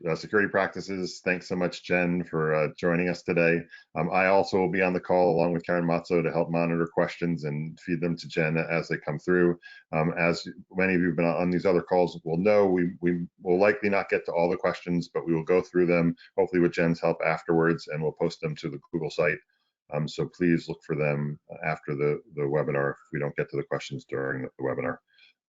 best security practices. Thanks so much, Jen, for joining us today. I also will be on the call along with Karen Mazzo to help monitor questions and feed them to Jen as they come through. As many of you have been on these other calls will know, we will likely not get to all the questions, but we will go through them, hopefully with Jen's help afterwards, and we'll post them to the Google site. So please look for them after the webinar if we don't get to the questions during the webinar.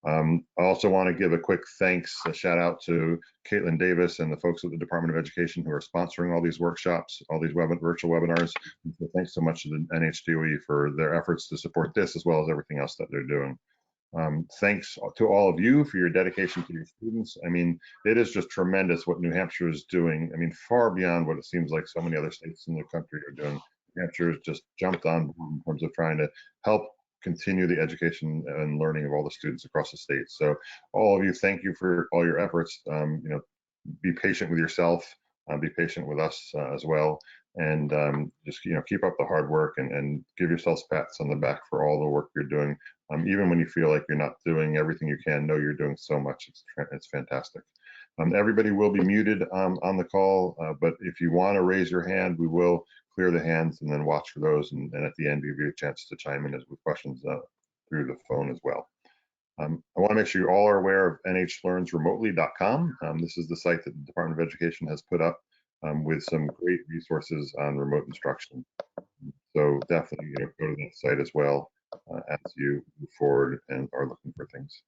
I also want to give a quick thanks, a shout out to Caitlin Davis and the folks at the Department of Education who are sponsoring all these workshops, all these virtual webinars. And so thanks so much to the NHDOE for their efforts to support this as well as everything else that they're doing. Thanks to all of you for your dedication to your students. I mean, it is just tremendous what New Hampshire is doing. I mean, far beyond what it seems like so many other states in the country are doing. New Hampshire has just jumped on board in terms of trying to help continue the education and learning of all the students across the state. So all of you, thank you for all your efforts. You know, be patient with yourself, be patient with us as well, and just, you know, keep up the hard work and give yourselves pats on the back for all the work you're doing. Even when you feel like you're not doing everything you can, know you're doing so much. It's fantastic. Everybody will be muted on the call, but if you want to raise your hand, we will clear the hands and then watch for those, and at the end give you a chance to chime in with questions through the phone as well. I want to make sure you all are aware of nhlearnsremotely.com. This is the site that the Department of Education has put up with some great resources on remote instruction. So definitely, you know, go to that site as well as you move forward and are looking for things.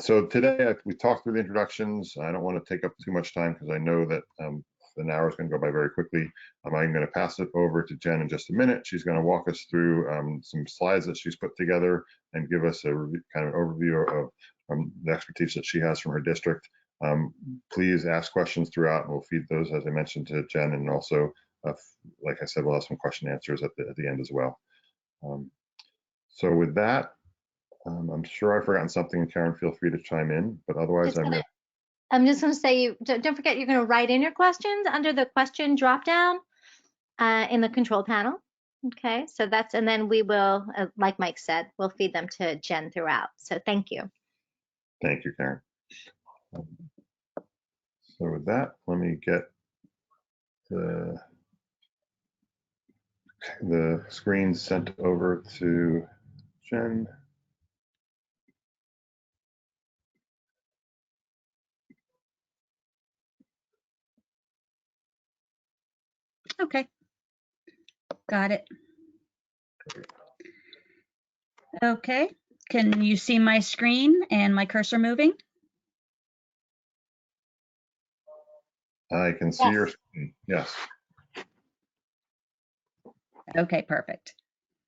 So today we talked through the introductions. I don't want to take up too much time because I know that an hour is going to go by very quickly. I'm going to pass it over to Jen in just a minute. She's going to walk us through some slides that she's put together and give us a kind of overview of the expertise that she has from her district. Please ask questions throughout, and we'll feed those, as I mentioned, to Jen, and also, like I said, we'll have some question answers at the end as well. So with that, I'm sure I've forgotten something, Karen, feel free to chime in, but otherwise I'm just going to say, don't forget, you're going to write in your questions under the question dropdown in the control panel. Okay, so that's, and then we will, like Mike said, we'll feed them to Jen throughout. So thank you. Thank you, Karen. So with that, let me get the screen sent over to Jen. Okay, got it. Okay, can you see my screen and my cursor moving? I can see your screen, yes. Okay, perfect.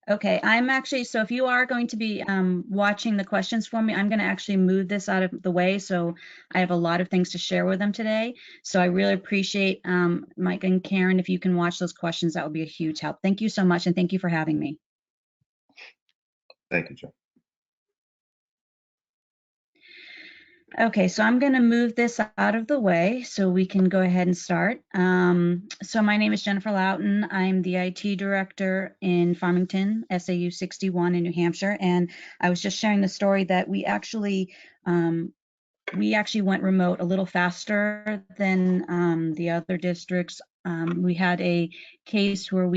Okay, I'm actually, so if you are going to be watching the questions for me, I'm going to actually move this out of the way. So I have a lot of things to share with them today. So I really appreciate Mike and Karen, if you can watch those questions, that would be a huge help. Thank you so much, and thank you for having me. Thank you, Jen. Okay, so I'm going to move this out of the way so we can go ahead and start. So my name is Jennifer Lowton. I'm the IT director in Farmington, SAU 61 in New Hampshire. And I was just sharing the story that we actually went remote a little faster than the other districts. We had a case where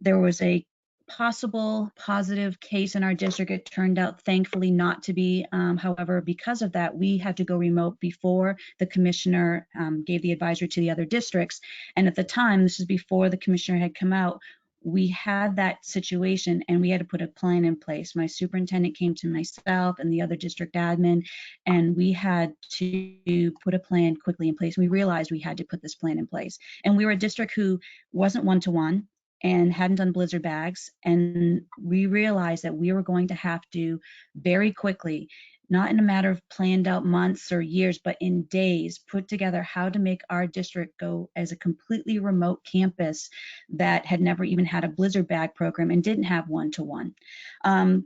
there was a possible positive case in our district. It turned out, thankfully, not to be. However, because of that, we had to go remote before the commissioner gave the advisory to the other districts. And at the time, this is before the commissioner had come out, we had that situation and we had to put a plan in place. My superintendent came to myself and the other district admin, and we had to put a plan quickly in place. We realized we had to put this plan in place. And we were a district who wasn't one-to-one and hadn't done blizzard bags. And we realized that we were going to have to very quickly, not in a matter of planned out months or years, but in days, put together how to make our district go as a completely remote campus that had never even had a blizzard bag program and didn't have one-to-one.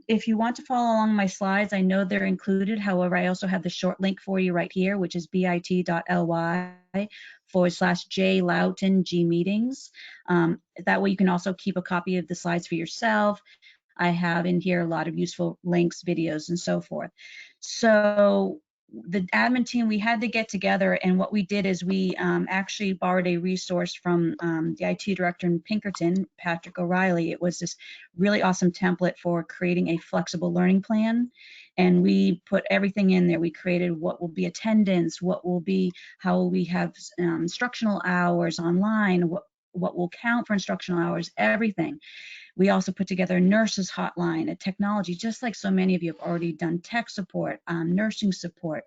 If you want to follow along my slides, I know they're included. However, I also have the short link for you right here, which is bit.ly/J Lowton G meetings. That way you can also keep a copy of the slides for yourself. I have in here a lot of useful links, videos, and so forth. So the admin team, we had to get together, and what we did is we actually borrowed a resource from the IT director in Pinkerton, Patrick O'Reilly. It was this really awesome template for creating a flexible learning plan, and we put everything in there. We created what will be attendance, what will be, how will we have instructional hours online, what will count for instructional hours, everything. We also put together a nurses hotline, a technology, just like so many of you have already done, tech support, nursing support.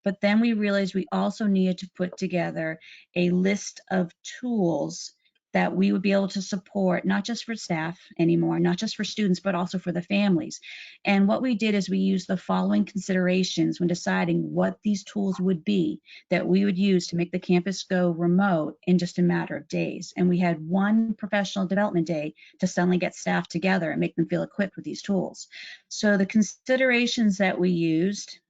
But then we realized we also needed to put together a list of tools that we would be able to support, not just for staff anymore, not just for students, but also for the families. And what we did is we used the following considerations when deciding what these tools would be that we would use to make the campus go remote in just a matter of days. And we had one professional development day to suddenly get staff together and make them feel equipped with these tools. So the considerations that we used,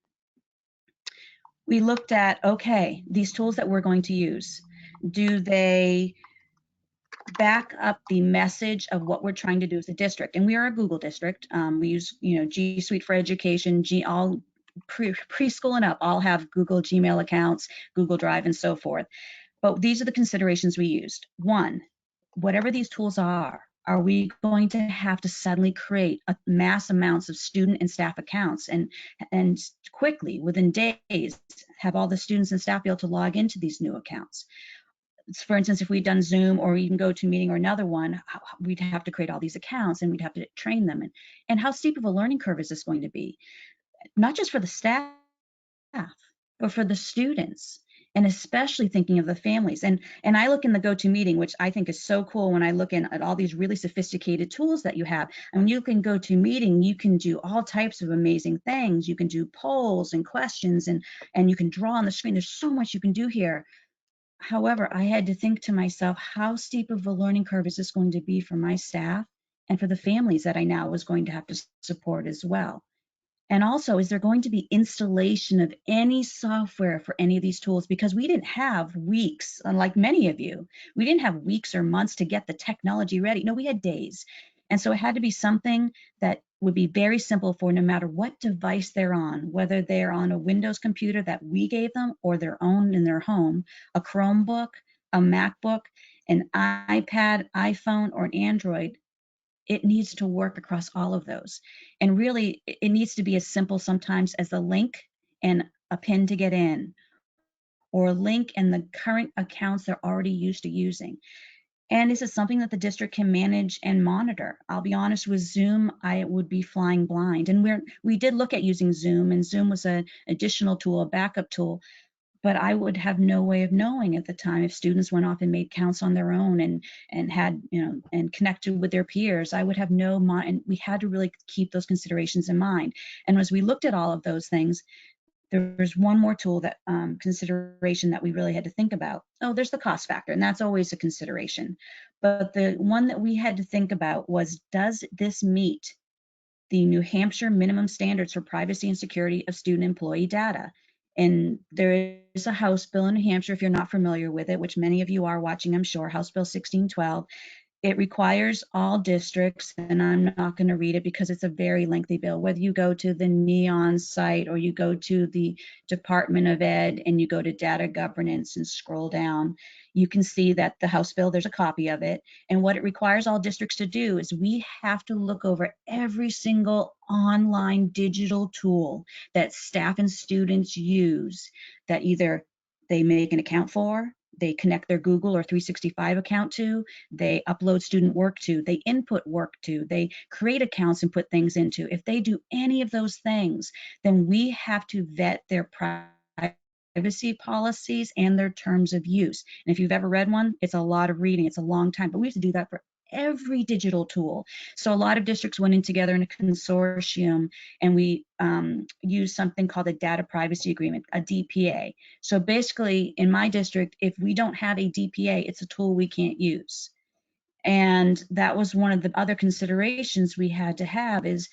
we looked at, okay, these tools that we're going to use, do they back up the message of what we're trying to do as a district? And we are a Google district. We use, G Suite for Education, all preschool and up all have Google Gmail accounts, Google Drive, and so forth. But these are the considerations we used. One, whatever these tools are we going to have to suddenly create mass amounts of student and staff accounts and quickly, within days, have all the students and staff be able to log into these new accounts? For instance, if we'd done Zoom or even GoToMeeting or another one, we'd have to create all these accounts and we'd have to train them. And how steep of a learning curve is this going to be? Not just for the staff, but for the students, and especially thinking of the families. And I look in the GoToMeeting, which I think is so cool when I look at all these really sophisticated tools that you have. And when you can GoToMeeting, you can do all types of amazing things. You can do polls and questions, and you can draw on the screen. There's so much you can do here. However, I had to think to myself, how steep of a learning curve is this going to be for my staff and for the families that I now was going to have to support as well? And also, is there going to be installation of any software for any of these tools? Because we didn't have weeks, unlike many of you. We didn't have weeks or months to get the technology ready. No, we had days. And so it had to be something that would be very simple for no matter what device they're on, whether they're on a Windows computer that we gave them or their own in their home, a Chromebook, a MacBook, an iPad, iPhone, or an Android. It needs to work across all of those. And really, it needs to be as simple sometimes as a link and a pin to get in, or a link and the current accounts they're already used to using. And this is something that the district can manage and monitor. I'll be honest, with Zoom, I would be flying blind. And we did look at using Zoom, and Zoom was an additional tool, a backup tool. But I would have no way of knowing at the time if students went off and made counts on their own and had, and connected with their peers. I would have no mind, and we had to really keep those considerations in mind. And as we looked at all of those things, there's one more tool that consideration that we really had to think about. Oh, there's the cost factor, and that's always a consideration. But the one that we had to think about was, does this meet the New Hampshire minimum standards for privacy and security of student employee data? And there is a House bill in New Hampshire, if you're not familiar with it, which many of you are watching, I'm sure, House Bill 1612. It requires all districts, and I'm not going to read it because it's a very lengthy bill, whether you go to the NEON site or you go to the Department of Ed and you go to data governance and scroll down, you can see that the House bill, there's a copy of it. And what it requires all districts to do is we have to look over every single online digital tool that staff and students use, that either they make an account for, they connect their Google or 365 account to, they upload student work to, they input work to, they create accounts and put things into. If they do any of those things, then we have to vet their privacy policies and their terms of use. And if you've ever read one, it's a lot of reading, it's a long time, but we have to do that for every digital tool. So a lot of districts went in together in a consortium, and we used something called a data privacy agreement, a DPA. So basically, in my district, if we don't have a DPA, it's a tool we can't use. And that was one of the other considerations we had to have, is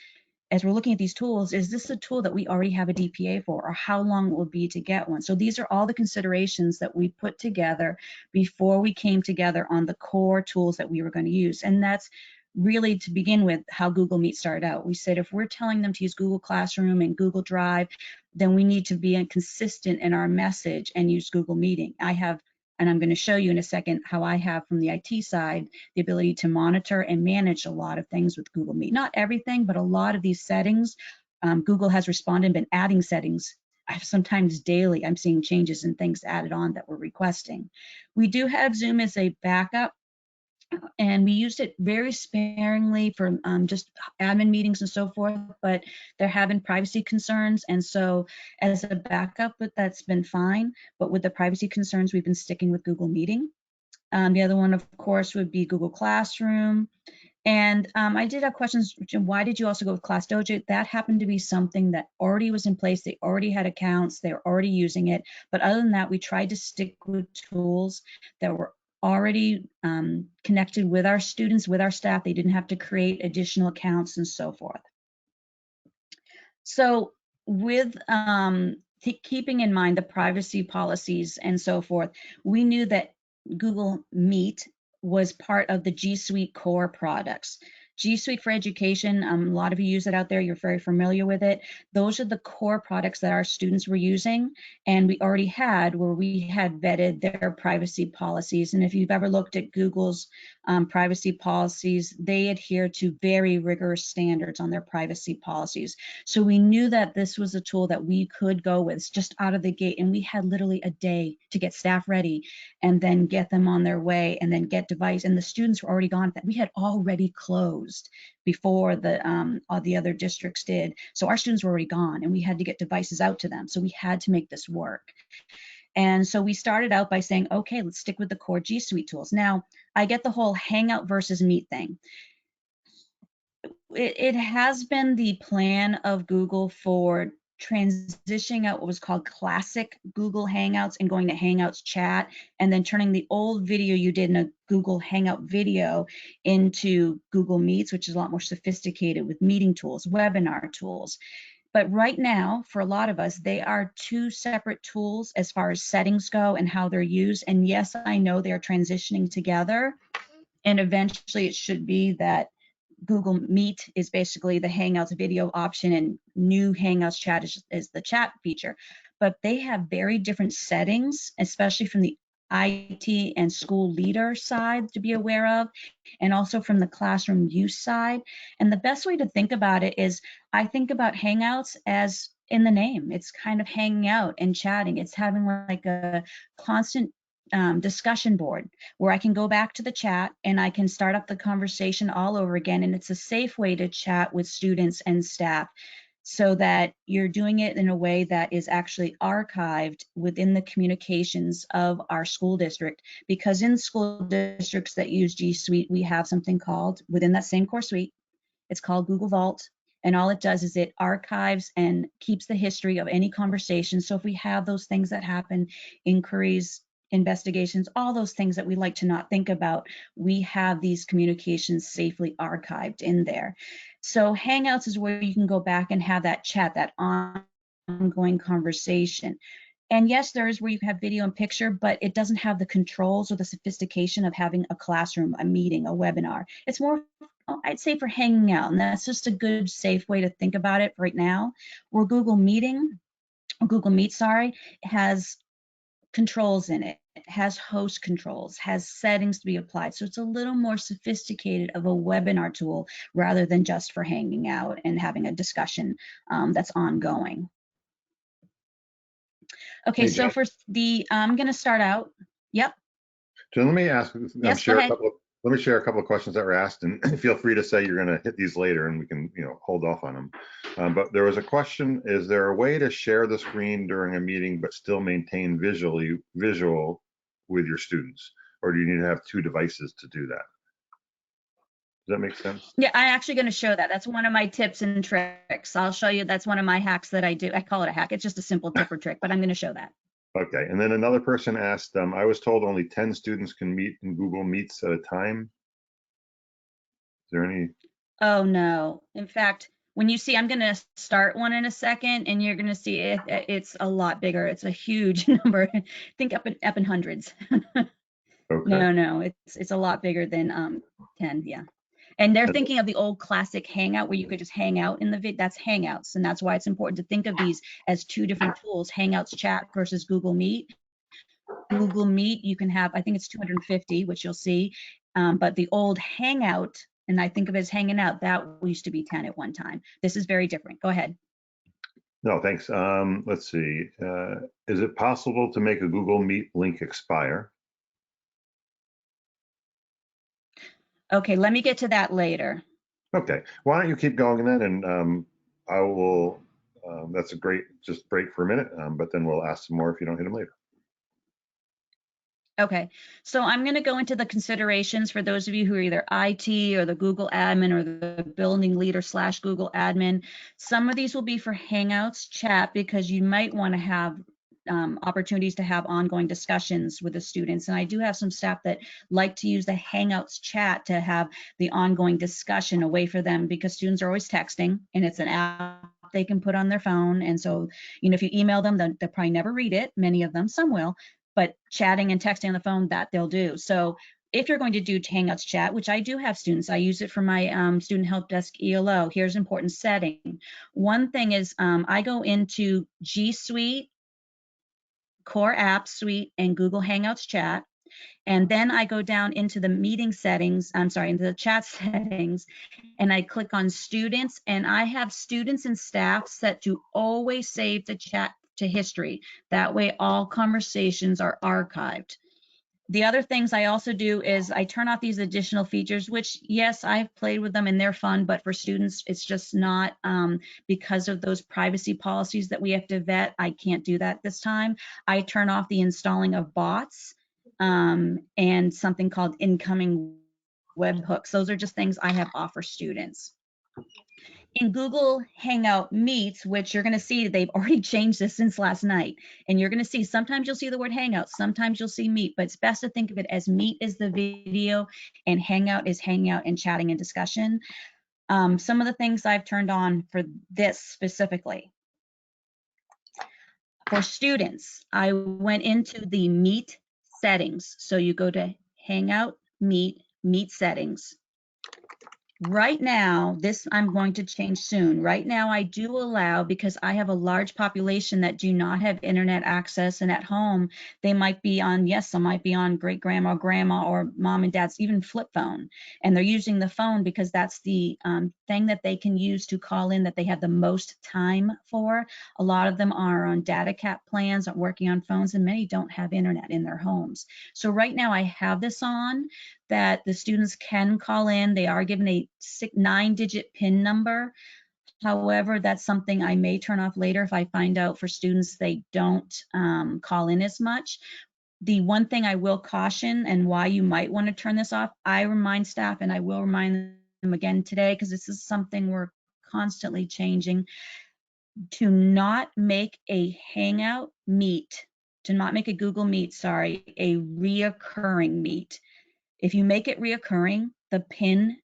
as we're looking at these tools, is this a tool that we already have a DPA for, or how long it will be to get one? So these are all the considerations that we put together before we came together on the core tools that we were going to use. And that's really, to begin with, how Google Meet started out. We said, if we're telling them to use Google Classroom and Google Drive, then we need to be consistent in our message and use Google Meeting. And I'm going to show you in a second how I have, from the IT side, the ability to monitor and manage a lot of things with Google Meet. Not everything, but a lot of these settings. Google has responded and been adding settings. Sometimes daily, I'm seeing changes and things added on that we're requesting. We do have Zoom as a backup, and we used it very sparingly for just admin meetings and so forth, but there have been privacy concerns, and so as a backup, that's been fine. But with the privacy concerns, we've been sticking with Google Meeting. The other one, of course, would be Google Classroom. And I did have questions, why did you also go with ClassDojo? That happened to be something that already was in place. They already had accounts, they were already using it. But other than that, we tried to stick with tools that were already connected with our students, with our staff. They didn't have to create additional accounts and so forth. So with keeping in mind the privacy policies and so forth, we knew that Google Meet was part of the G Suite core products. G Suite for Education, a lot of you use it out there, you're very familiar with it. Those are the core products that our students were using, and we already had, where we had vetted their privacy policies. And if you've ever looked at Google's privacy policies, they adhere to very rigorous standards on their privacy policies. So we knew that this was a tool that we could go with just out of the gate, and we had literally a day to get staff ready and then get them on their way and then get device, and the students were already gone. That we had already closed before the other districts did. So our students were already gone, and we had to get devices out to them. So we had to make this work. And so we started out by saying, okay, let's stick with the core G Suite tools. Now, I get the whole Hangout versus Meet thing. It has been the plan of Google for transitioning out what was called classic Google Hangouts and going to Hangouts chat, and then turning the old video you did in a Google Hangout video into Google Meets, which is a lot more sophisticated with meeting tools, webinar tools. But right now, for a lot of us, they are two separate tools as far as settings go and how they're used. And yes, I know they're transitioning together, and eventually it should be that Google Meet is basically the Hangouts video option, and new Hangouts chat is the chat feature. But they have very different settings, especially from the IT and school leader side to be aware of, and also from the classroom use side. And the best way to think about it is, I think about Hangouts as in the name. It's kind of hanging out and chatting. It's having like a constant discussion board where I can go back to the chat and I can start up the conversation all over again. And it's a safe way to chat with students and staff, so that you're doing it in a way that is actually archived within the communications of our school district. Because in school districts that use G Suite, we have something called, within that same core suite, it's called Google Vault. And all it does is it archives and keeps the history of any conversation. So if we have those things that happen, inquiries, investigations, all those things that we like to not think about, we have these communications safely archived in there. So Hangouts is where you can go back and have that chat, that ongoing conversation. And yes, there is where you have video and picture, but it doesn't have the controls or the sophistication of having a classroom, a meeting, a webinar. It's more, I'd say, for hanging out, and that's just a good, safe way to think about it right now. Where Google Meet, has controls in it. It has host controls, has settings to be applied. So it's a little more sophisticated of a webinar tool rather than just for hanging out and having a discussion that's ongoing. Okay, so for the, I'm going to start out. Yep. So let me ask, Yes, share go a ahead. couple of, let me share a couple of questions that were asked, and feel free to say you're going to hit these later and we can, hold off on them. But there was a question, is there a way to share the screen during a meeting but still maintain visual with your students? Or do you need to have two devices to do that? Does that make sense? Yeah, I'm actually going to show that. That's one of my tips and tricks. I'll show you. That's one of my hacks that I do. I call it a hack. It's just a simple tip or trick, but I'm going to show that. Okay, and then another person asked, I was told only 10 students can meet in Google Meets at a time. Is there any? Oh no. In fact, when you see, I'm going to start one in a second, and you're going to see it's a lot bigger. It's a huge number. Think up in hundreds. Okay. No, it's a lot bigger than 10. Yeah. And they're thinking of the old classic Hangout where you could just hang out in the vid. That's Hangouts. And that's why it's important to think of these as two different tools, Hangouts chat versus Google Meet. Google Meet, you can have, I think it's 250, which you'll see. But the old Hangout, and I think of it as hanging out, that used to be 10 at one time. This is very different. Go ahead. No, thanks. Let's see. Is it possible to make a Google Meet link expire? Okay, let me get to that later. Okay, why don't you keep going then, and I will, that's a great, just break for a minute, but then we'll ask some more if you don't hit them later. Okay, so I'm going to go into the considerations for those of you who are either IT or the Google admin or the building leader / Google admin. Some of these will be for Hangouts chat because you might want to have opportunities to have ongoing discussions with the students. And I do have some staff that like to use the Hangouts chat to have the ongoing discussion away for them because students are always texting and it's an app they can put on their phone. And so, you know, if you email them, they'll probably never read it. Many of them, some will. But chatting and texting on the phone, that they'll do. So if you're going to do Hangouts chat, which I do have students, I use it for my student help desk ELO. Here's an important setting. One thing is I go into G Suite, Core App Suite, and Google Hangouts chat. And then I go down into the meeting settings, into the chat settings, and I click on students, and I have students and staff set to always save the chat to history. That way all conversations are archived. The other things I also do is I turn off these additional features, which yes, I've played with them and they're fun, but for students, it's just not because of those privacy policies that we have to vet. I can't do that this time. I turn off the installing of bots and something called incoming webhooks. Those are just things I have off for students. In Google Hangout Meets, which you're going to see, they've already changed this since last night. And you're going to see, sometimes you'll see the word Hangout, sometimes you'll see Meet, but it's best to think of it as Meet is the video and Hangout is hangout and chatting and discussion. Some of the things I've turned on for this specifically. For students, I went into the Meet settings. So you go to Hangout, Meet settings. Right now, this I'm going to change soon. Right now, I do allow, because I have a large population that do not have internet access, and at home, they might be on, yes, some might be on great grandma, grandma, or mom and dad's even flip phone. And they're using the phone because that's the thing that they can use to call in that they have the most time for. A lot of them are on data cap plans, working on phones, and many don't have internet in their homes. So right now, I have this on that the students can call in. They are given a 9-digit PIN number. However, that's something I may turn off later if I find out for students they don't call in as much. The one thing I will caution and why you might want to turn this off, I remind staff, and I will remind them again today, because this is something we're constantly changing, to not make a Hangout Meet, to not make a Google Meet, sorry, a reoccurring meet. If you make it reoccurring, the PIN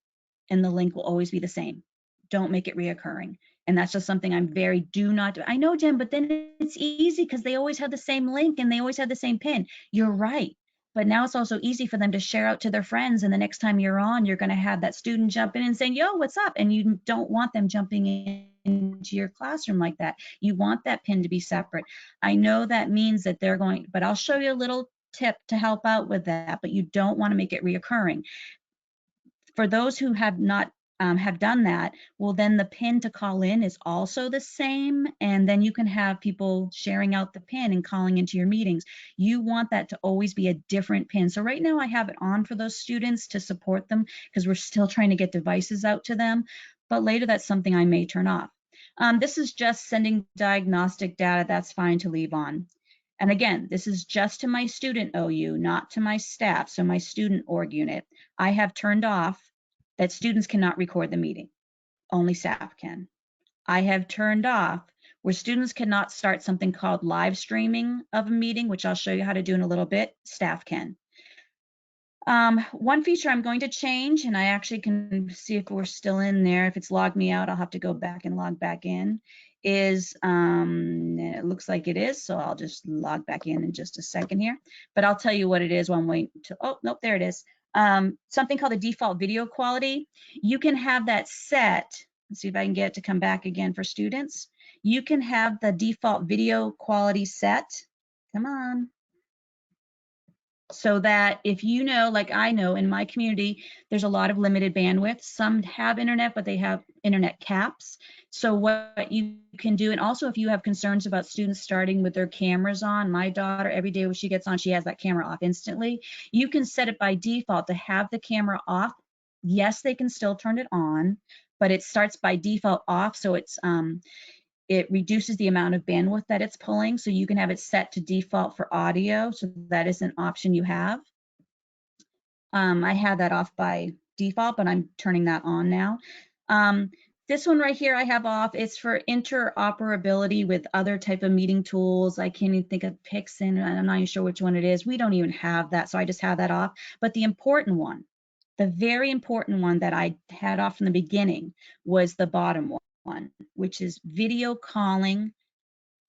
and the link will always be the same. Don't make it reoccurring. And that's just something I'm very do not do. I know, Jen, but then it's easy because they always have the same link and they always have the same PIN. You're right. But now it's also easy for them to share out to their friends. And the next time you're on, you're going to have that student jump in and saying, yo, what's up? And you don't want them jumping into your classroom like that. You want that PIN to be separate. I know that means that they're going, but I'll show you a little tip to help out with that, but you don't want to make it reoccurring. For those who have not have done that, well, then the PIN to call in is also the same, and then you can have people sharing out the PIN and calling into your meetings. You want that to always be a different PIN. So right now I have it on for those students to support them because we're still trying to get devices out to them, but later that's something I may turn off. This is just sending diagnostic data. That's fine to leave on. And again, this is just to my student OU, not to my staff, so my student org unit. I have turned off that students cannot record the meeting. Only staff can. I have turned off where students cannot start something called live streaming of a meeting, which I'll show you how to do in a little bit. Staff can. One feature I'm going to change, and I actually can see if we're still in there. If it's logged me out, I'll have to go back and log back in, is, it looks like it is, so I'll just log back in just a second here. But I'll tell you what it is while I'm waiting to, oh, nope, there it is. Something called the default video quality. You can have that set. Let's see if I can get it to come back again for students. You can have the default video quality set. Come on. So that if you know, like I know in my community, there's a lot of limited bandwidth. Some have internet, but they have internet caps. So what you can do, and also if you have concerns about students starting with their cameras on, my daughter, every day when she gets on, she has that camera off instantly. You can set it by default to have the camera off. Yes, they can still turn it on, but it starts by default off. So it reduces the amount of bandwidth that it's pulling. So you can have it set to default for audio. So that is an option you have. I had that off by default, but I'm turning that on now. This one right here I have off. It's for interoperability with other type of meeting tools. I can't even think of Pixin. I'm not even sure which one it is. We don't even have that, so I just have that off. But the important one, the very important one that I had off from the beginning was the bottom one, which is video calling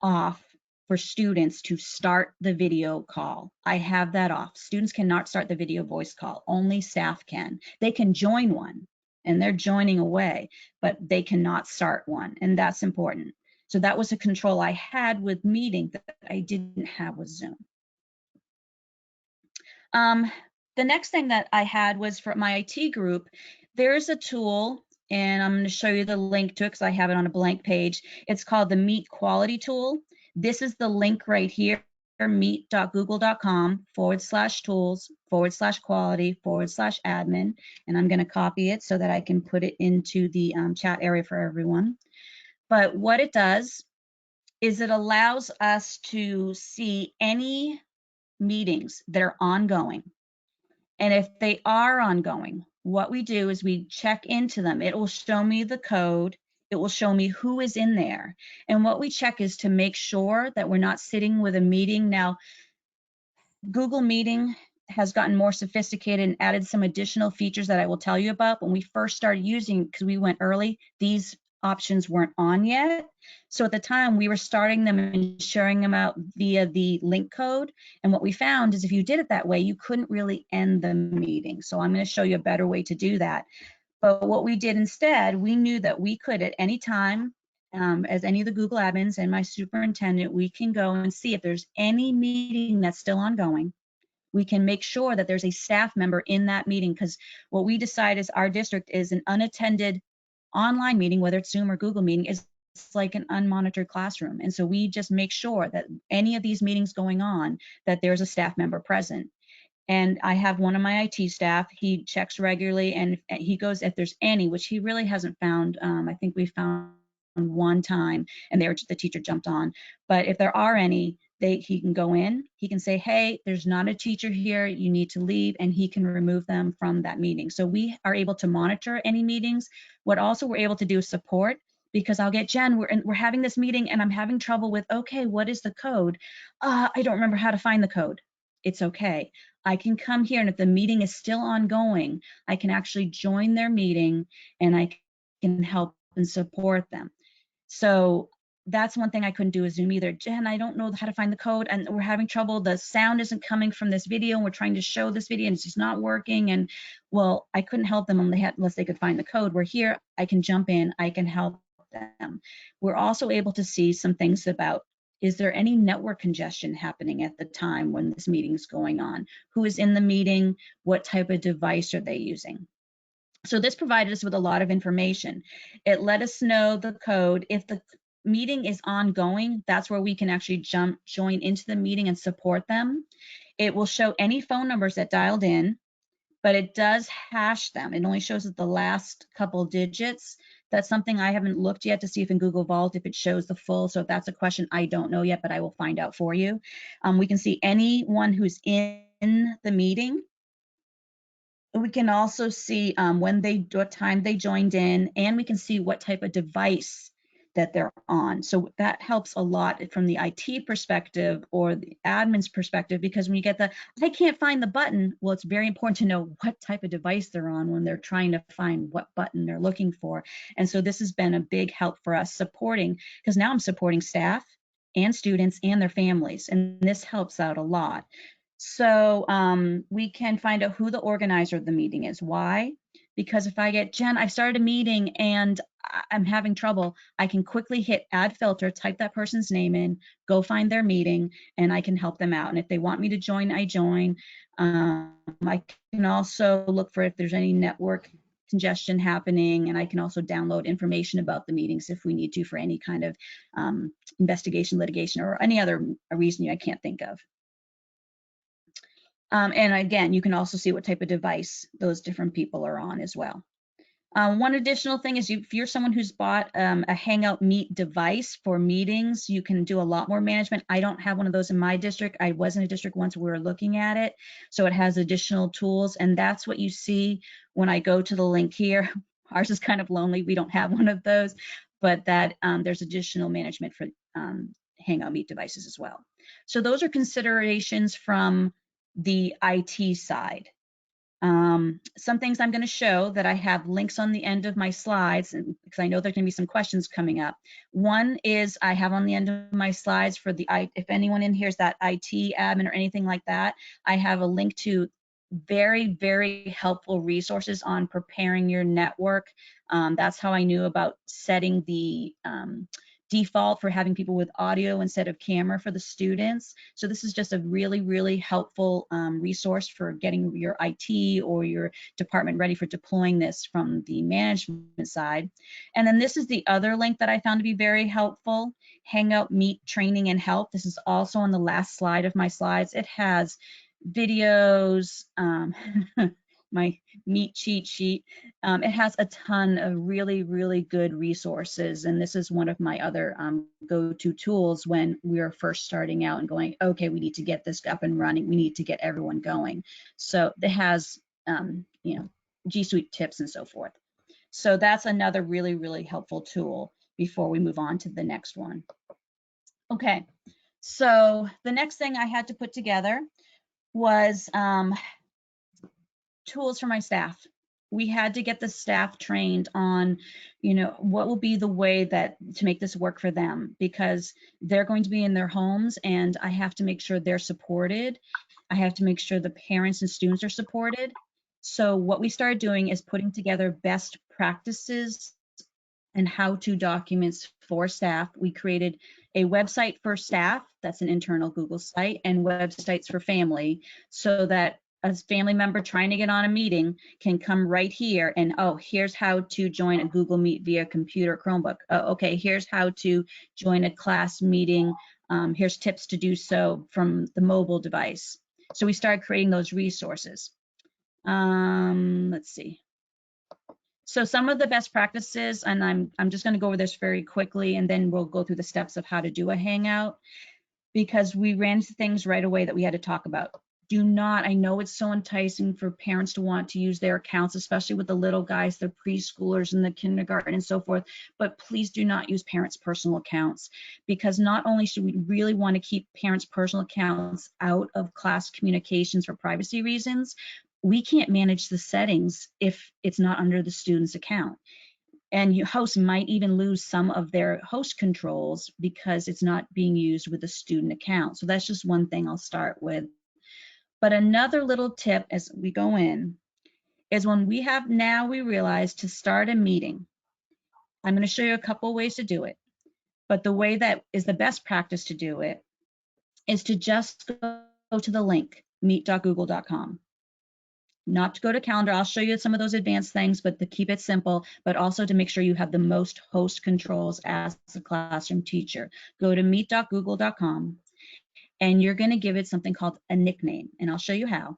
off for students to start the video call. I have that off. Students cannot start the video voice call. Only staff can. They can join one and they're joining away, but they cannot start one. And that's important. So that was a control I had with meeting that I didn't have with Zoom. The next thing that I had was for my IT group. There's a tool, and I'm going to show you the link to it because I have it on a blank page. It's called the Meet Quality Tool. This is the link right here, meet.google.com/tools/quality/admin. And I'm going to copy it so that I can put it into the chat area for everyone. But what it does is it allows us to see any meetings that are ongoing. And if they are ongoing, what we do is we check into them. It will show me the code. It will show me who is in there. And what we check is to make sure that we're not sitting with a meeting. Now, Google Meeting has gotten more sophisticated and added some additional features that I will tell you about. When we first started using, because we went early, these options weren't on yet. So at the time we were starting them and sharing them out via the link code. And what we found is if you did it that way, you couldn't really end the meeting. So I'm going to show you a better way to do that. But what we did instead, we knew that we could at any time, as any of the Google admins and my superintendent, we can go and see if there's any meeting that's still ongoing. We can make sure that there's a staff member in that meeting, because what we decide is our district is an unattended online meeting, whether it's Zoom or Google Meeting, is like an unmonitored classroom. And so we just make sure that any of these meetings going on, that there's a staff member present. And I have one of my IT staff, he checks regularly and he goes if there's any, which he really hasn't found. I think we found one time and the teacher jumped on. But if there are any, he can go in, he can say, hey, there's not a teacher here, you need to leave, and he can remove them from that meeting. So we are able to monitor any meetings. What also we're able to do is support, because I'll get Jen, we're having this meeting and I'm having trouble with, okay, what is the code? I don't remember how to find the code. It's okay. I can come here, and if the meeting is still ongoing, I can actually join their meeting and I can help and support them. So that's one thing I couldn't do with Zoom either. Jen, I don't know how to find the code and we're having trouble. The sound isn't coming from this video and we're trying to show this video and it's just not working. And well, I couldn't help them unless they could find the code. We're here, I can jump in, I can help them. We're also able to see some things about, is there any network congestion happening at the time when this meeting is going on? Who is in the meeting? What type of device are they using? So this provided us with a lot of information. It let us know the code. If the meeting is ongoing, that's where we can actually join into the meeting and support them. It will show any phone numbers that dialed in, but it does hash them. It only shows the last couple digits. That's something I haven't looked yet to see if in Google Vault, if it shows the full. So if that's a question I don't know yet, but I will find out for you. We can see anyone who's in the meeting. We can also see what time they joined in, and we can see what type of device that they're on. So that helps a lot from the IT perspective or the admin's perspective, because when you get I can't find the button, well, it's very important to know what type of device they're on when they're trying to find what button they're looking for. And so this has been a big help for us supporting, because now I'm supporting staff and students and their families, and this helps out a lot. So we can find out who the organizer of the meeting is. Why? Because if I get, Jen, I've started a meeting and I'm having trouble, I can quickly hit add filter, type that person's name in, go find their meeting, and I can help them out. And if they want me to join, I join. I can also look for if there's any network congestion happening, and I can also download information about the meetings if we need to for any kind of investigation, litigation, or any other reason I can't think of. And again, you can also see what type of device those different people are on as well. One additional thing is if you're someone who's bought a Hangout Meet device for meetings, you can do a lot more management. I don't have one of those in my district. I was in a district once we were looking at it. So it has additional tools, and that's what you see when I go to the link here. Ours is kind of lonely. We don't have one of those, but that there's additional management for Hangout Meet devices as well. So those are considerations from the IT side. Some things I'm going to show that I have links on the end of my slides, and because I know there's going to be some questions coming up. One is I have on the end of my slides for the, if anyone in here is that IT admin or anything like that, I have a link to very, very helpful resources on preparing your network. That's how I knew about setting the default for having people with audio instead of camera for the students. So this is just a really, really helpful resource for getting your IT or your department ready for deploying this from the management side. And then this is the other link that I found to be very helpful, Hangout Meet Training and Help. This is also on the last slide of my slides. It has videos, my Meet cheat sheet. It has a ton of really, really good resources. And this is one of my other go-to tools when we are first starting out and going, okay, we need to get this up and running. We need to get everyone going. So it has, you know, G Suite tips and so forth. So that's another really, really helpful tool before we move on to the next one. Okay, so the next thing I had to put together was tools for my staff. We had to get the staff trained on, you know, what will be the way that to make this work for them, because they're going to be in their homes and I have to make sure they're supported. I have to make sure the parents and students are supported. So what we started doing is putting together best practices and how-to documents for staff. We created a website for staff, that's an internal Google site, and websites for family, so that a family member trying to get on a meeting can come right here and, oh, here's how to join a Google Meet via computer Chromebook. Okay, here's how to join a class meeting. Here's tips to do so from the mobile device. So we started creating those resources. Let's see. So some of the best practices, and I'm just going to go over this very quickly, and then we'll go through the steps of how to do a Hangout, because we ran into things right away that we had to talk about. Do not, I know it's so enticing for parents to want to use their accounts, especially with the little guys, the preschoolers and the kindergarten and so forth, but please do not use parents' personal accounts, because not only should we really want to keep parents' personal accounts out of class communications for privacy reasons, we can't manage the settings if it's not under the student's account. And your host might even lose some of their host controls because it's not being used with a student account. So that's just one thing I'll start with. But another little tip as we go in is when we realize to start a meeting. I'm going to show you a couple ways to do it. But the way that is the best practice to do it is to just go to the link, meet.google.com. Not to go to calendar. I'll show you some of those advanced things, but to keep it simple, but also to make sure you have the most host controls as a classroom teacher. Go to meet.google.com and you're going to give it something called a nickname, and I'll show you how.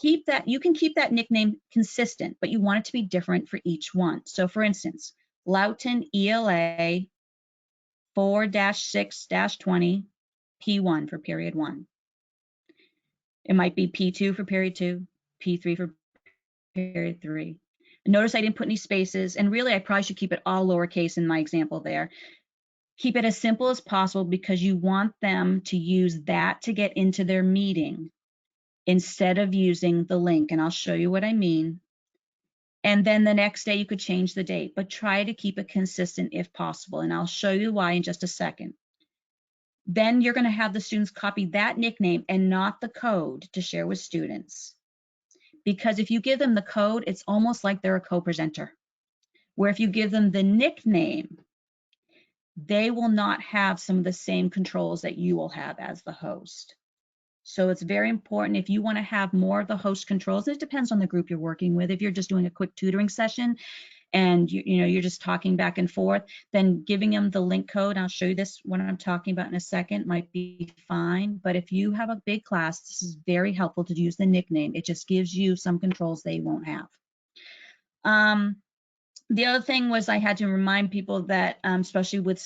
Keep that, you can keep that nickname consistent, but you want it to be different for each one. So for instance, Loudon ELA 4-6-20 P1 for period 1. It might be P2 for period 2, P3 for period 3. Notice I didn't put any spaces, and really I probably should keep it all lowercase in my example there. Keep it as simple as possible because you want them to use that to get into their meeting instead of using the link, and I'll show you what I mean. And then the next day you could change the date, but try to keep it consistent if possible, and I'll show you why in just a second. Then you're going to have the students copy that nickname and not the code to share with students. Because if you give them the code, it's almost like they're a co-presenter. Where if you give them the nickname, they will not have some of the same controls that you will have as the host. So it's very important if you want to have more of the host controls. It depends on the group you're working with. If you're just doing a quick tutoring session and you're just talking back and forth, then giving them the link code, I'll show you this what I'm talking about in a second, might be fine. But if you have a big class, this is very helpful to use the nickname. It just gives you some controls they won't have. The other thing was I had to remind people that, especially with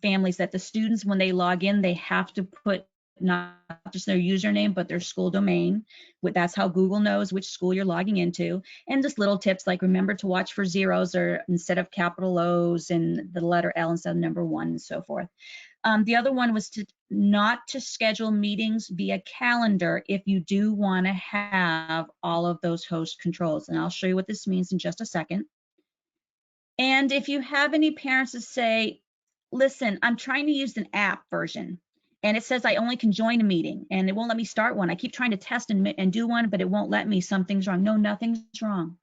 families, that the students, when they log in, they have to put not just their username, but their school domain. That's how Google knows which school you're logging into. And just little tips like remember to watch for zeros or instead of capital O's and the letter L instead of number 1 and so forth. The other one was not to schedule meetings via calendar if you do want to have all of those host controls. And I'll show you what this means in just a second. And if you have any parents that say, listen, I'm trying to use an app version and it says I only can join a meeting and it won't let me start one. I keep trying to test and do one, but it won't let me. Something's wrong. No, nothing's wrong.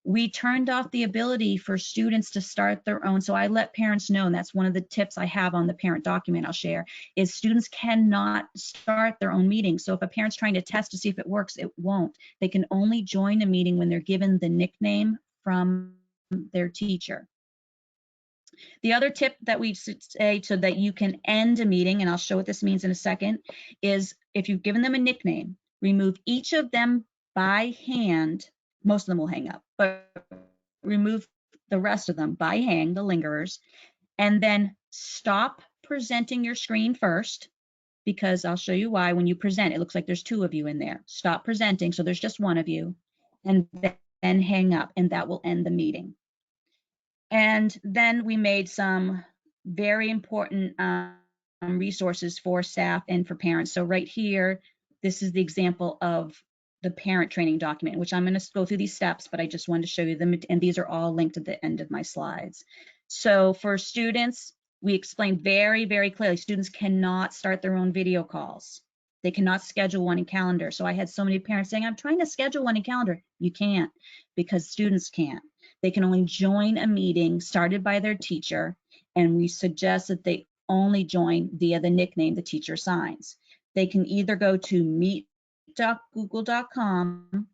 We turned off the ability for students to start their own. So I let parents know, and that's one of the tips I have on the parent document I'll share, is students cannot start their own meeting. So if a parent's trying to test to see if it works, it won't. They can only join a meeting when they're given the nickname from their teacher. The other tip that we say so that you can end a meeting, and I'll show what this means in a second, is if you've given them a nickname, remove each of them by hand. Most of them will hang up, but remove the rest of them by hand, the lingerers, and then stop presenting your screen first, because I'll show you why. When you present, it looks like there's 2 of you in there. Stop presenting, so there's just 1 of you, and then hang up, and that will end the meeting. And then we made some very important resources for staff and for parents. So right here, this is the example of the parent training document, which I'm going to go through these steps, but I just wanted to show you them. And these are all linked at the end of my slides. So for students, we explained very, very clearly, students cannot start their own video calls. They cannot schedule one in calendar. So I had so many parents saying, I'm trying to schedule one in calendar. You can't, because students can't. They can only join a meeting started by their teacher, and we suggest that they only join via the nickname the teacher assigns. They can either go to meet.google.com,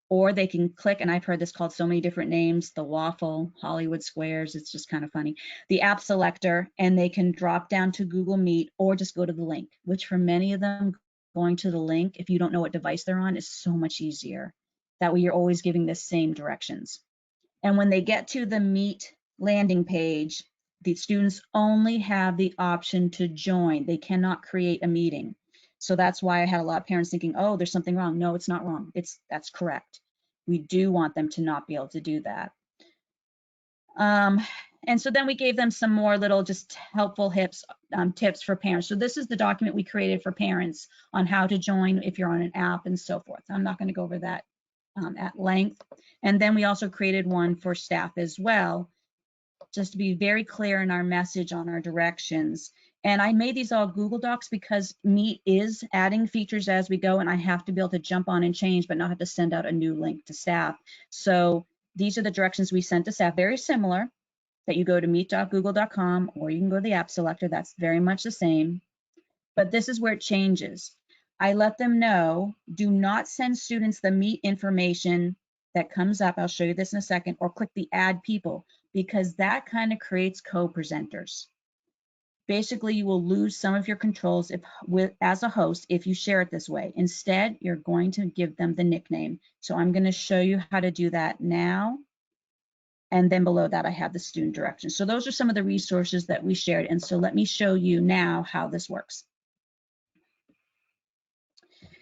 or they can click, and I've heard this called so many different names, the waffle, Hollywood Squares, it's just kind of funny, the app selector, and they can drop down to Google Meet or just go to the link, which for many of them, going to the link, if you don't know what device they're on, is so much easier. That way you're always giving the same directions. And when they get to the Meet landing page, the students only have the option to join. They cannot create a meeting. So that's why I had a lot of parents thinking, oh, there's something wrong. No, it's not wrong. That's correct. We do want them to not be able to do that. And so then we gave them some more little just helpful tips for parents. So this is the document we created for parents on how to join if you're on an app and so forth. I'm not going to go over that at length. And then we also created one for staff as well, just to be very clear in our message on our directions. And I made these all Google Docs because Meet is adding features as we go, and I have to be able to jump on and change, but not have to send out a new link to staff. So these are the directions we sent to staff, very similar, that you go to meet.google.com, or you can go to the app selector. That's very much the same, but this is where it changes. I let them know, do not send students the Meet information that comes up. I'll show you this in a second, or click the add people, because that kind of creates co-presenters. Basically, you will lose some of your controls as a host if you share it this way. Instead, you're going to give them the nickname. So I'm going to show you how to do that now. And then below that, I have the student directions. So those are some of the resources that we shared. And so let me show you now how this works.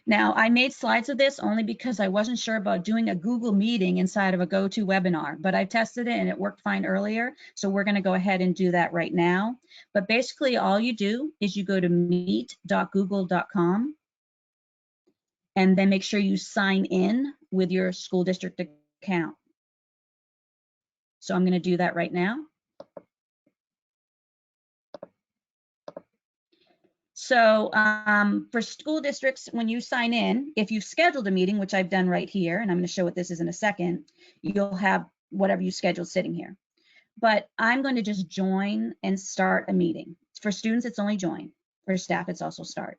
Now, I made slides of this only because I wasn't sure about doing a Google meeting inside of a GoToWebinar, but I tested it and it worked fine earlier. So we're going to go ahead and do that right now. But basically, all you do is you go to meet.google.com and then make sure you sign in with your school district account. So I'm going to do that right now. So for school districts, when you sign in, if you've scheduled a meeting, which I've done right here, and I'm going to show what this is in a second, you'll have whatever you scheduled sitting here. But I'm going to just join and start a meeting. For students, it's only join. For staff, it's also start.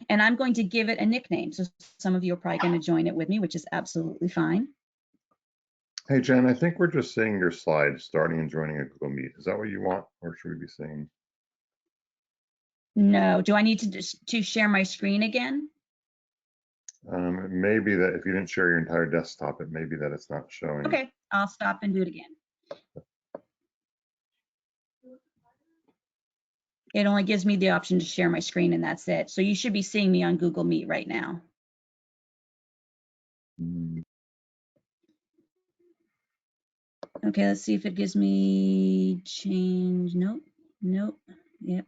And I'm going to give it a nickname. So some of you are probably going to join it with me, which is absolutely fine. Hey, Jen, I think we're just seeing your slides starting and joining a Google Meet. Is that what you want, or should we be seeing? No, do I need to share my screen again? It may be that if you didn't share your entire desktop, it may be that it's not showing. Okay, I'll stop and do it again. It only gives me the option to share my screen and that's it. So you should be seeing me on Google Meet right now. Okay, let's see if it gives me change. Nope, nope, yep.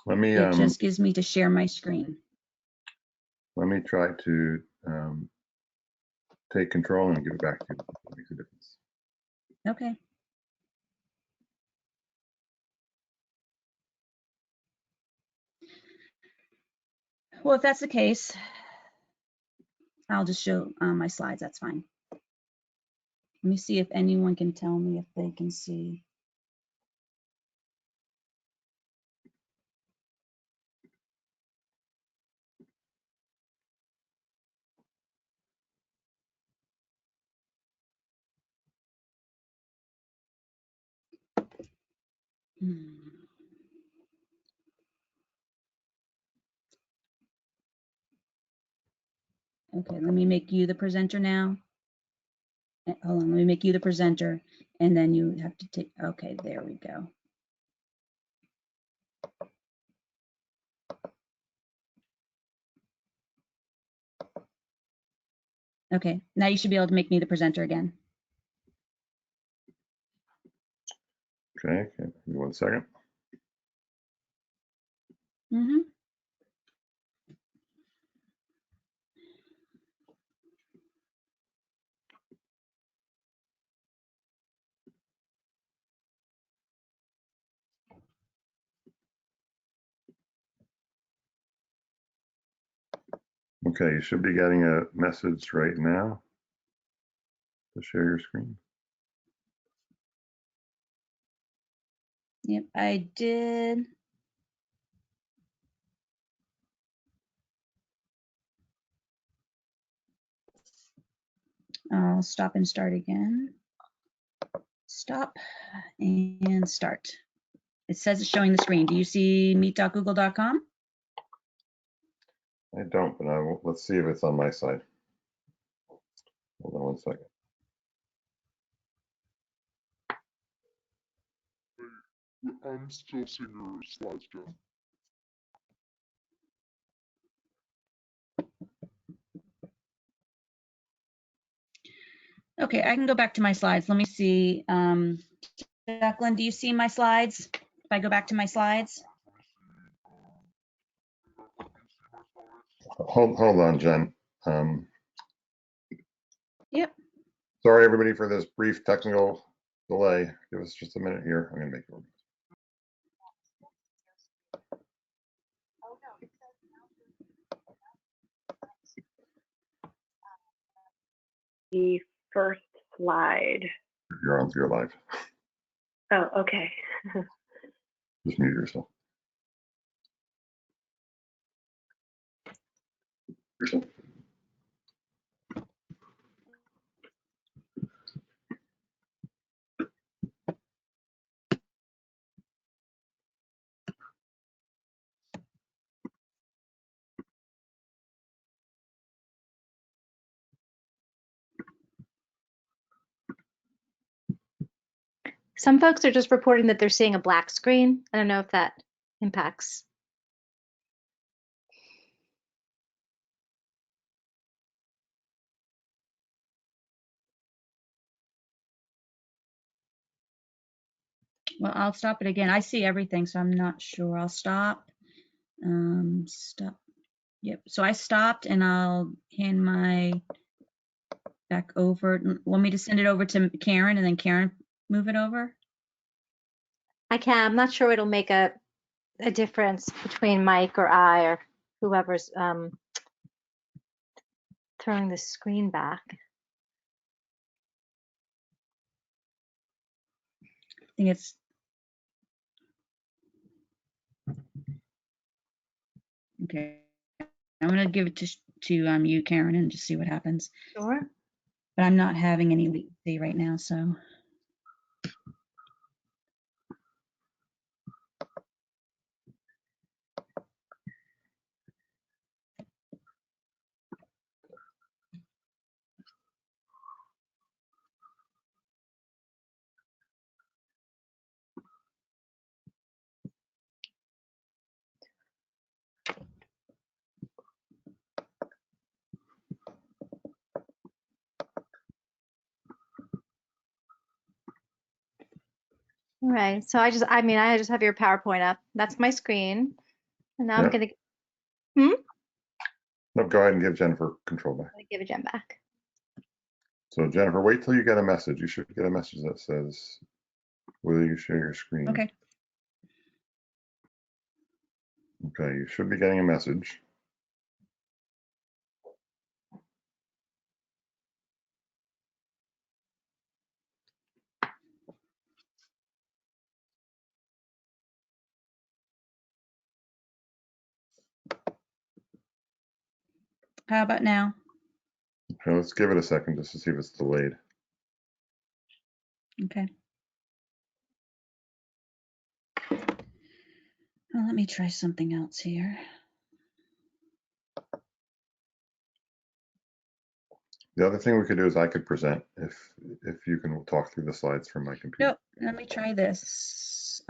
Let me It just gives me to share my screen. let me try to take control and give it back to you. It makes a difference. Okay. Well, if that's the case, I'll just show my slides. That's fine. Let me see if anyone can tell me if they can see. Okay, let me make you the presenter now. Hold on, let me make you the presenter, and then you have to take, okay, there we go. Okay, now you should be able to make me the presenter again. Okay, give me 1 second. Mm-hmm. Okay, you should be getting a message right now to share your screen. Yep, I did. I'll stop and start again. Stop and start. It says it's showing the screen. Do you see meet.google.com? I don't, but let's see if it's on my side. Hold on 1 second. I'm still seeing your slides, Jeff. Okay, I can go back to my slides. Let me see. Jacqueline, do you see my slides? If I go back to my slides? Hold on, Jen. Yep. Sorry, everybody, for this brief technical delay. Give us just a minute here. I'm going to make it work. The first slide. You're on, you're live. Oh, okay. Just mute yourself. Some folks are just reporting that they're seeing a black screen. I don't know if that impacts. Well, I'll stop it again. I see everything, so I'm not sure. I'll stop. Stop. Yep. So I stopped, and I'll hand my back over. Want me to send it over to Karen, and then Karen move it over? I can. I'm not sure it'll make a a difference between Mike or I or whoever's throwing the screen back. I think it's. Okay. I'm going to give it to you, Karen, and just see what happens. Sure. But I'm not having any latency right now, so. All right. So I just have your PowerPoint up. That's my screen. And now I'm Yeah. going No, go ahead and give Jennifer control back. to give it Jen back. So Jennifer, wait till you get a message. You should get a message that says, will you share your screen? Okay. Okay, you should be getting a message. How about now? Okay, let's give it a second just to see if it's delayed. Okay. Well, let me try something else here. The other thing we could do is I could present if you can talk through the slides from my computer. Nope. Let me try this.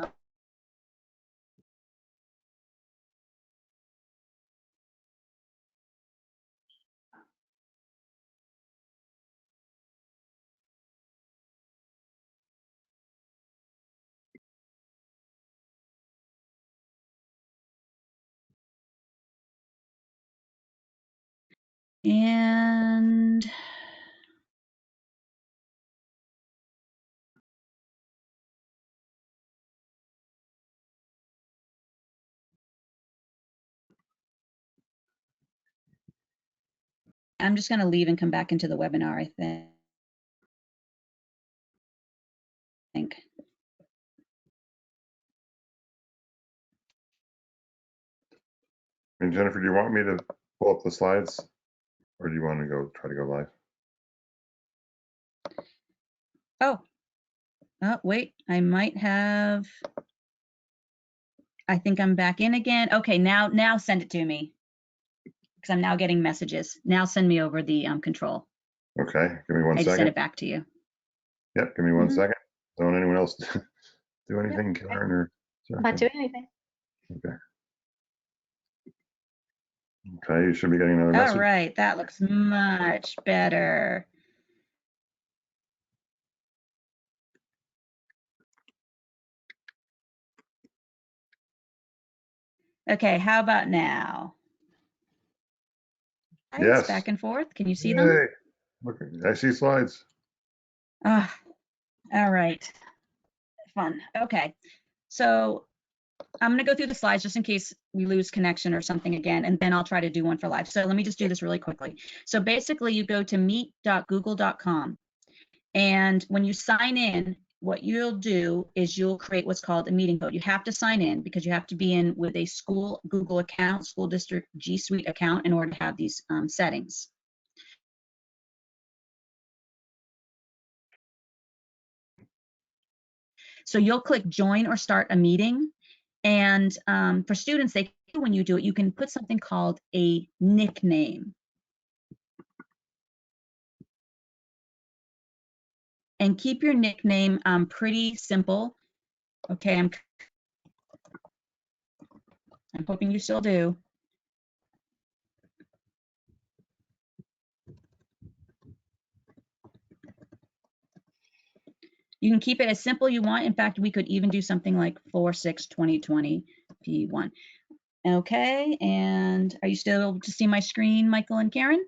And I'm just going to leave and come back into the webinar, I think. And Jennifer, do you want me to pull up the slides or do you want to try to go live? Oh, wait, I might have. I think I'm back in again. Okay, now send it to me because I'm now getting messages. Now send me over the control. Okay, give me one I just sent second. it back to you. Yep, give me one Mhm. second. Don't anyone else do anything, Karen or I'm not Jennifer? doing anything. Okay. Okay, you should be getting another All message. right, that looks much better. Okay, how about now? Slides Yes. back and forth. Can you see them? Yay. Look, I see slides. Ah, all right. Fun. Okay. So I'm going to go through the slides just in case we lose connection or something again, and then I'll try to do one for live. So let me just do this really quickly. So basically you go to meet.google.com, and when you sign in, what you'll do is you'll create what's called a meeting code. You have to sign in because you have to be in with a school Google account, school district G Suite account in order to have these settings. So you'll click join or start a meeting. And for students, when you do it, you can put something called a nickname. And keep your nickname pretty simple. Okay, I'm hoping you still do. You can keep it as simple you want. In fact, we could even do something like 4/6/2020 P1. Okay, and are you still able to see my screen, Michael and Karen?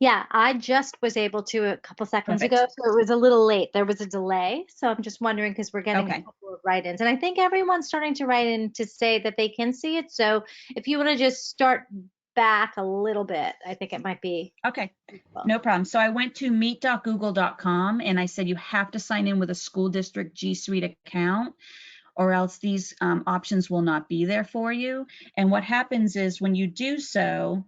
Yeah, I just was able to a couple seconds Perfect. ago, so it was a little late. There was a delay, so I'm just wondering because we're getting a Okay. couple of write-ins, and I think everyone's starting to write in to say that they can see it. So if you want to just start back a little bit, I think it might be Okay, useful. no problem. So I went to meet.google.com and I said you have to sign in with a school district G Suite account, or else these options will not be there for you. And what happens is when you do so,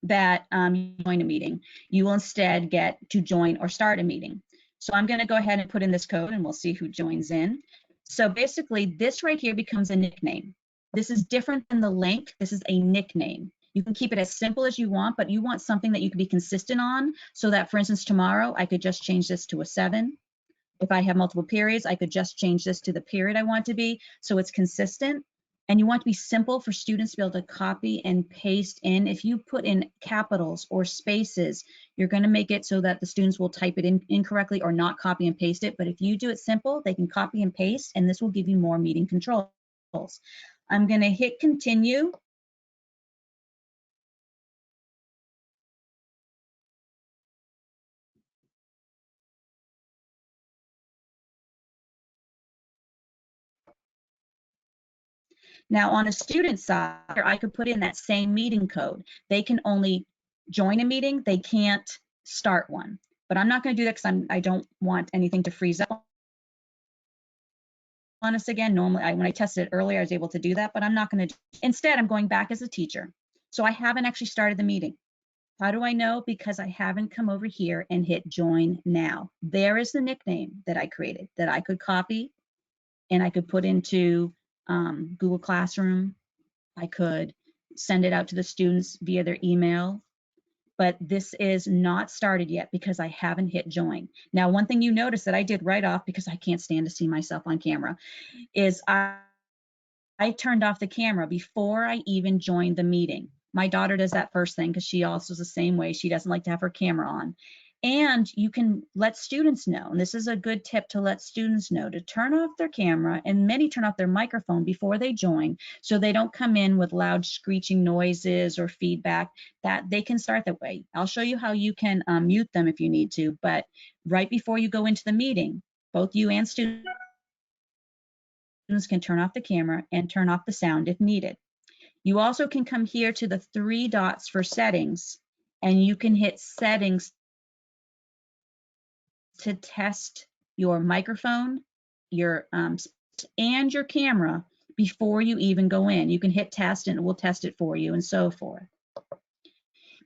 that you join a meeting. You will instead get to join or start a meeting. So I'm going to go ahead and put in this code and we'll see who joins in. So basically this right here becomes a nickname. This is different than the link. This is a nickname. You can keep it as simple as you want, but you want something that you can be consistent on so that, for instance, tomorrow I could just change this to a 7. If I have multiple periods, I could just change this to the period I want to be, so it's consistent. And you want to be simple for students to be able to copy and paste in. If you put in capitals or spaces, you're going to make it so that the students will type it in incorrectly or not copy and paste it. But if you do it simple, they can copy and paste, and this will give you more meeting controls. I'm going to hit continue. Now on a student side, I could put in that same meeting code. They can only join a meeting, they can't start one. But I'm not going to do that because I don't want anything to freeze up on us again. Normally, when I tested it earlier, I was able to do that, but I'm not going to. Instead, I'm going back as a teacher. So I haven't actually started the meeting. How do I know? Because I haven't come over here and hit join now. There is the nickname that I created that I could copy and I could put into Google Classroom. I could send it out to the students via their email, but this is not started yet because I haven't hit join. Now, one thing you notice that I did right off, because I can't stand to see myself on camera, is I turned off the camera before I even joined the meeting. My daughter does that first thing because she also is the same way. She doesn't like to have her camera on. And you can let students know, and this is a good tip to let students know, to turn off their camera, and many turn off their microphone before they join so they don't come in with loud screeching noises or feedback. That they can start that way. I'll show you how you can mute them if you need to, but right before you go into the meeting, both you and students can turn off the camera and turn off the sound if needed. You also can come here to the 3 dots for settings, and you can hit settings to test your microphone, your and your camera before you even go in. You can hit test and it will test it for you and so forth.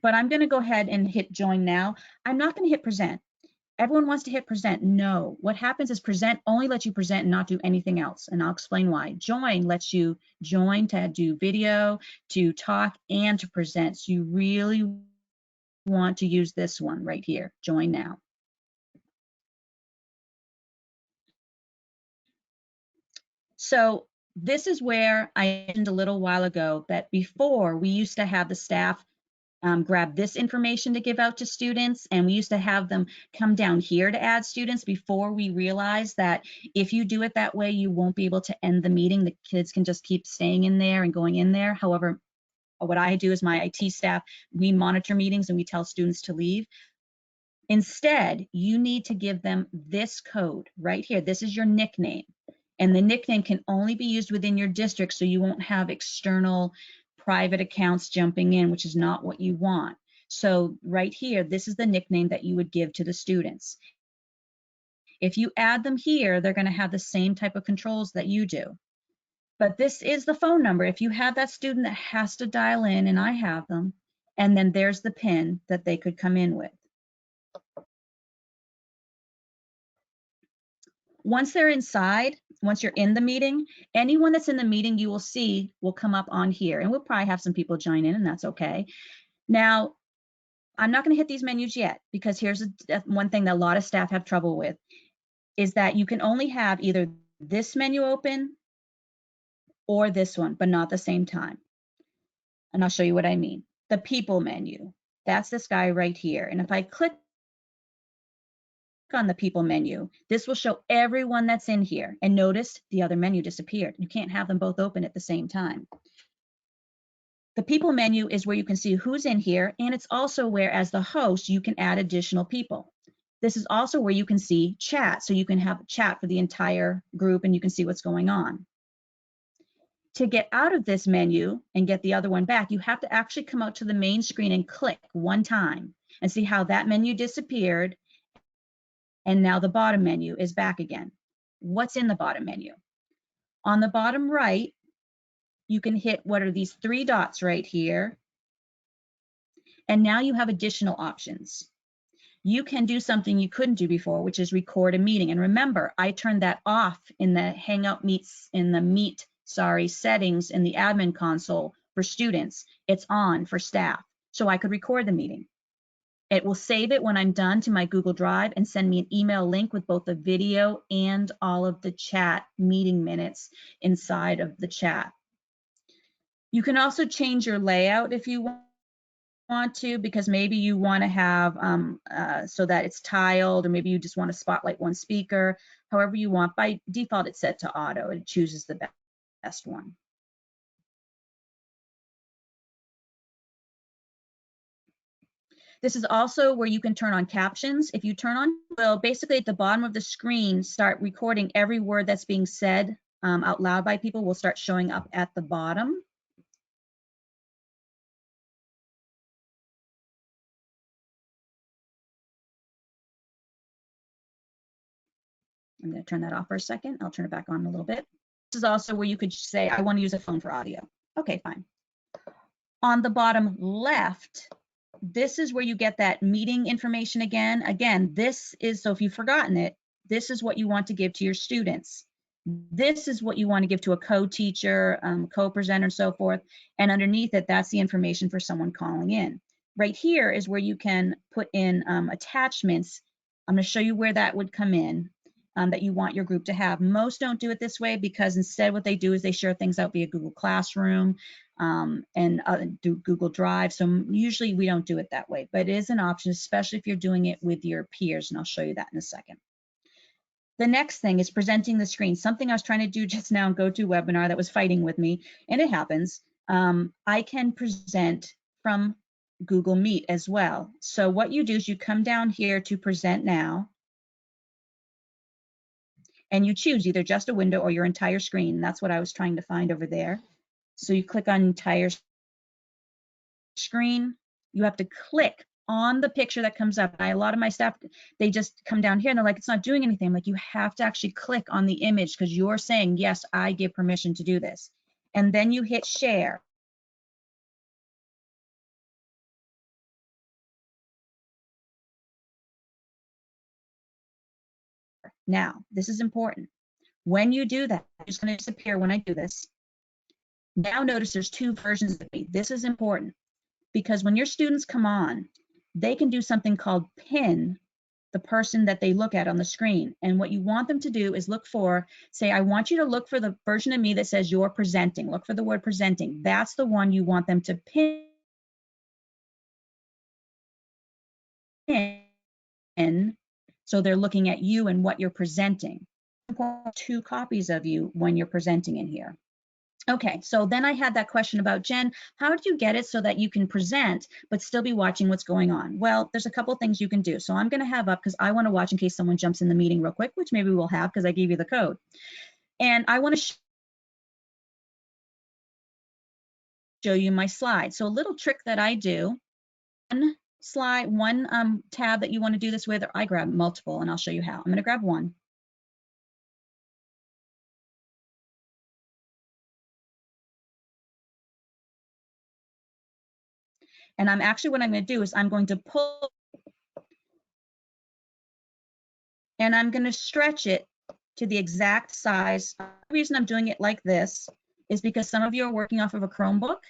But I'm going to go ahead and hit join now. I'm not going to hit present. Everyone wants to hit present. No, what happens is present only lets you present and not do anything else. And I'll explain why. Join lets you join to do video, to talk, and to present. So you really want to use this one right here, join now. So this is where I mentioned a little while ago that before we used to have the staff grab this information to give out to students, and we used to have them come down here to add students before we realized that if you do it that way, you won't be able to end the meeting. The kids can just keep staying in there and going in there. However, what I do is my IT staff, we monitor meetings and we tell students to leave. Instead, you need to give them this code right here. This is your nickname. And the nickname can only be used within your district, so you won't have external private accounts jumping in, which is not what you want. So right here, this is the nickname that you would give to the students. If you add them here, they're going to have the same type of controls that you do. But this is the phone number. If you have that student that has to dial in, and I have them, and then there's the PIN that they could come in with. Once they're inside, once you're in the meeting, anyone that's in the meeting you will see will come up on here, and we'll probably have some people join in, and that's okay. Now, I'm not going to hit these menus yet, because here's one thing that a lot of staff have trouble with, is that you can only have either this menu open or this one, but not at the same time. And I'll show you what I mean. The people menu, that's this guy right here. And if I click on the people menu, this will show everyone that's in here. And notice the other menu disappeared. You can't have them both open at the same time. The people menu is where you can see who's in here, and it's also where, as the host, you can add additional people. This is also where you can see chat, so you can have a chat for the entire group and you can see what's going on. To get out of this menu and get the other one back, you have to actually come out to the main screen and click one time and see how that menu disappeared, and now the bottom menu is back again. What's in the bottom menu? On the bottom right, you can hit what are these 3 dots right here, and now you have additional options. You can do something you couldn't do before, which is record a meeting. And remember, I turned that off in the Hangout Meets in the Meet, settings in the admin console for students. It's on for staff, so I could record the meeting. It will save it when I'm done to my Google Drive and send me an email link with both the video and all of the chat meeting minutes inside of the chat. You can also change your layout if you want to, because maybe you want to have so that it's tiled, or maybe you just want to spotlight one speaker. However you want. By default, it's set to auto. It chooses the best one. This is also where you can turn on captions. If you turn on, well, basically at the bottom of the screen, start recording every word that's being said out loud by people will start showing up at the bottom. I'm going to turn that off for a second. I'll turn it back on a little bit. This is also where you could say, I want to use a phone for audio. Okay, fine. On the bottom left, this is where you get that meeting information again. Again, this is, so if you've forgotten it, this is what you want to give to your students. This is what you want to give to a co-teacher, co-presenter, and so forth. And underneath it, that's the information for someone calling in. Right here is where you can put in attachments. I'm going to show you where that would come in. That you want your group to have. Most don't do it this way because instead what they do is they share things out via Google Classroom and do Google Drive. So usually we don't do it that way, but it is an option, especially if you're doing it with your peers, and I'll show you that in a second. The next thing is presenting the screen, something I was trying to do just now in GoToWebinar that was fighting with me, and it happens. I can present from Google Meet as well. So what you do is you come down here to present now, and you choose either just a window or your entire screen. That's what I was trying to find over there. So you click on entire screen. You have to click on the picture that comes up. A lot of my staff, they just come down here and they're like, it's not doing anything. I'm like, you have to actually click on the image because you're saying, yes, I give permission to do this. And then you hit share. Now, this is important. When you do that, it's going to disappear when I do this. Now notice there's 2 versions of me. This is important because when your students come on, they can do something called pin the person that they look at on the screen. And what you want them to do is look for, say, I want you to look for the version of me that says you're presenting. Look for the word presenting. That's the one you want them to pin. So they're looking at you and what you're presenting. 2 copies of you when you're presenting in here. Okay, so then I had that question about, Jen, how did you get it so that you can present but still be watching what's going on? Well, there's a couple things you can do. So I'm going to have up, because I want to watch in case someone jumps in the meeting real quick, which maybe we'll have because I gave you the code. And I want to show you my slide. So a little trick that I do, one slide, one tab that you want to do this with, or I grab multiple, and I'll show you how. I'm going to grab one. And I'm actually, what I'm going to do is I'm going to pull and I'm going to stretch it to the exact size. The reason I'm doing it like this is because some of you are working off of a Chromebook.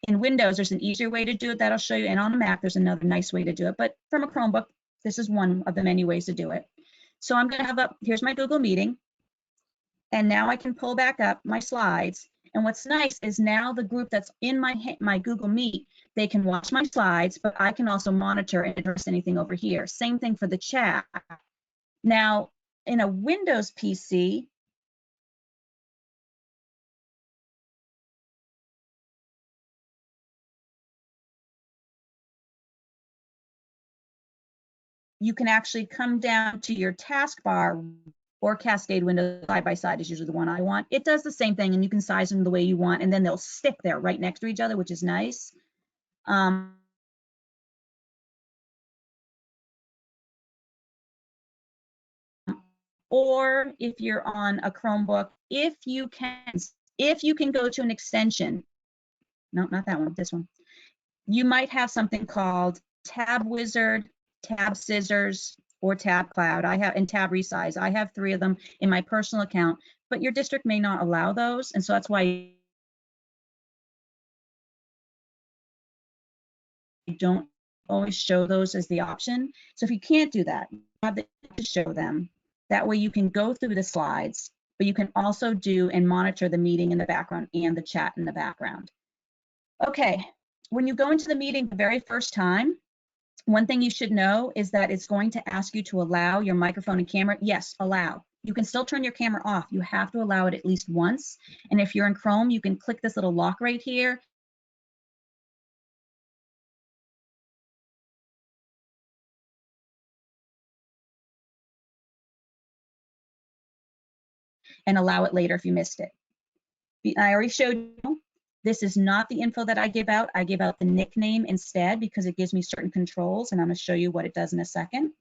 In Windows, there's an easier way to do it that I'll show you, and on a Mac, there's another nice way to do it. But from a Chromebook, this is one of the many ways to do it. So I'm going to have up, here's my Google Meeting, and now I can pull back up my slides, And what's nice is now the group that's in my Google Meet, they can watch my slides, but I can also monitor and address anything over here. Same thing for the chat. Now, in a Windows PC, you can actually come down to your taskbar, or Cascade window side by side is usually the one I want. It does the same thing, and you can size them the way you want, and then they'll stick there right next to each other, which is nice. Or if you're on a Chromebook, if you can go to an extension, no, not that one, this one, you might have something called Tab Wizard, Tab Scissors, or Tab Cloud. And Tab Resize. I have 3 of them in my personal account, but your district may not allow those, and so that's why you don't always show those as the option. So if you can't do that, you have to show them. That way you can go through the slides, but you can also do and monitor the meeting in the background and the chat in the background. Okay, when you go into the meeting the very first time, one thing you should know is that it's going to ask you to allow your microphone and camera. Yes, allow. You can still turn your camera off. You have to allow it at least once. And if you're in Chrome, you can click this little lock right here. And allow it later if you missed it. I already showed you, this is not the info that I give out. I give out the nickname instead because it gives me certain controls, and I'm going to show you what it does in a second.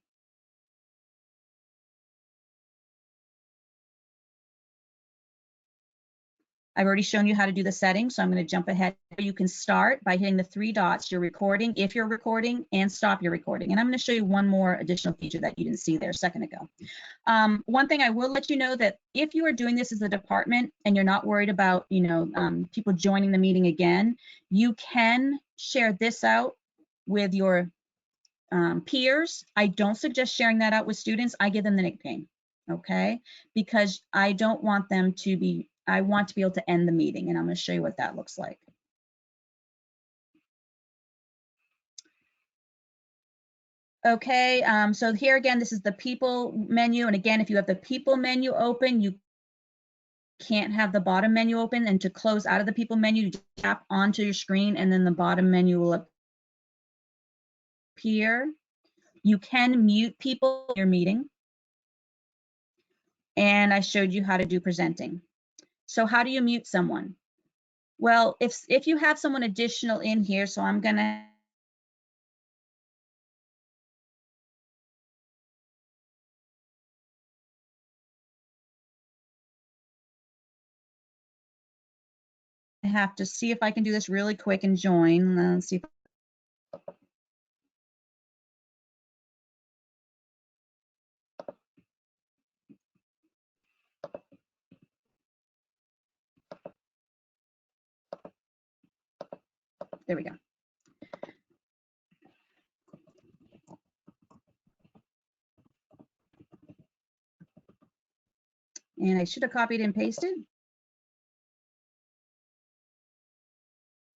I've already shown you how to do the settings, so I'm going to jump ahead. You can start by hitting the 3 dots, you're recording, if you're recording, and stop your recording. And I'm going to show you one more additional feature that you didn't see there a second ago. One thing I will let you know that if you are doing this as a department and you're not worried about, people joining the meeting again, you can share this out with your peers. I don't suggest sharing that out with students. I give them the nickname, okay? Because I don't want them to be, I want to be able to end the meeting, and I'm going to show you what that looks like. Okay, so here again, this is the people menu. And again, if you have the people menu open, you can't have the bottom menu open. And to close out of the people menu, you just tap onto your screen and then the bottom menu will appear. You can mute people in your meeting. And I showed you how to do presenting. So how do you mute someone? Well, if you have someone additional in here, so I'm gonna have to see if I can do this really quick and join. Let's see. There we go. And I should have copied and pasted,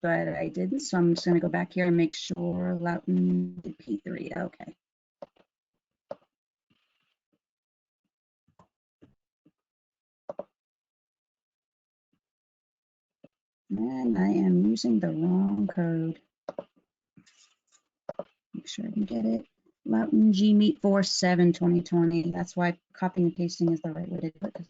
but I didn't. So I'm just going to go back here and make sure Loudon P3. Okay. And I am using the wrong code. Make sure I can get it. Loudon G Meet 47 2020. That's why copying and pasting is the right way to do it.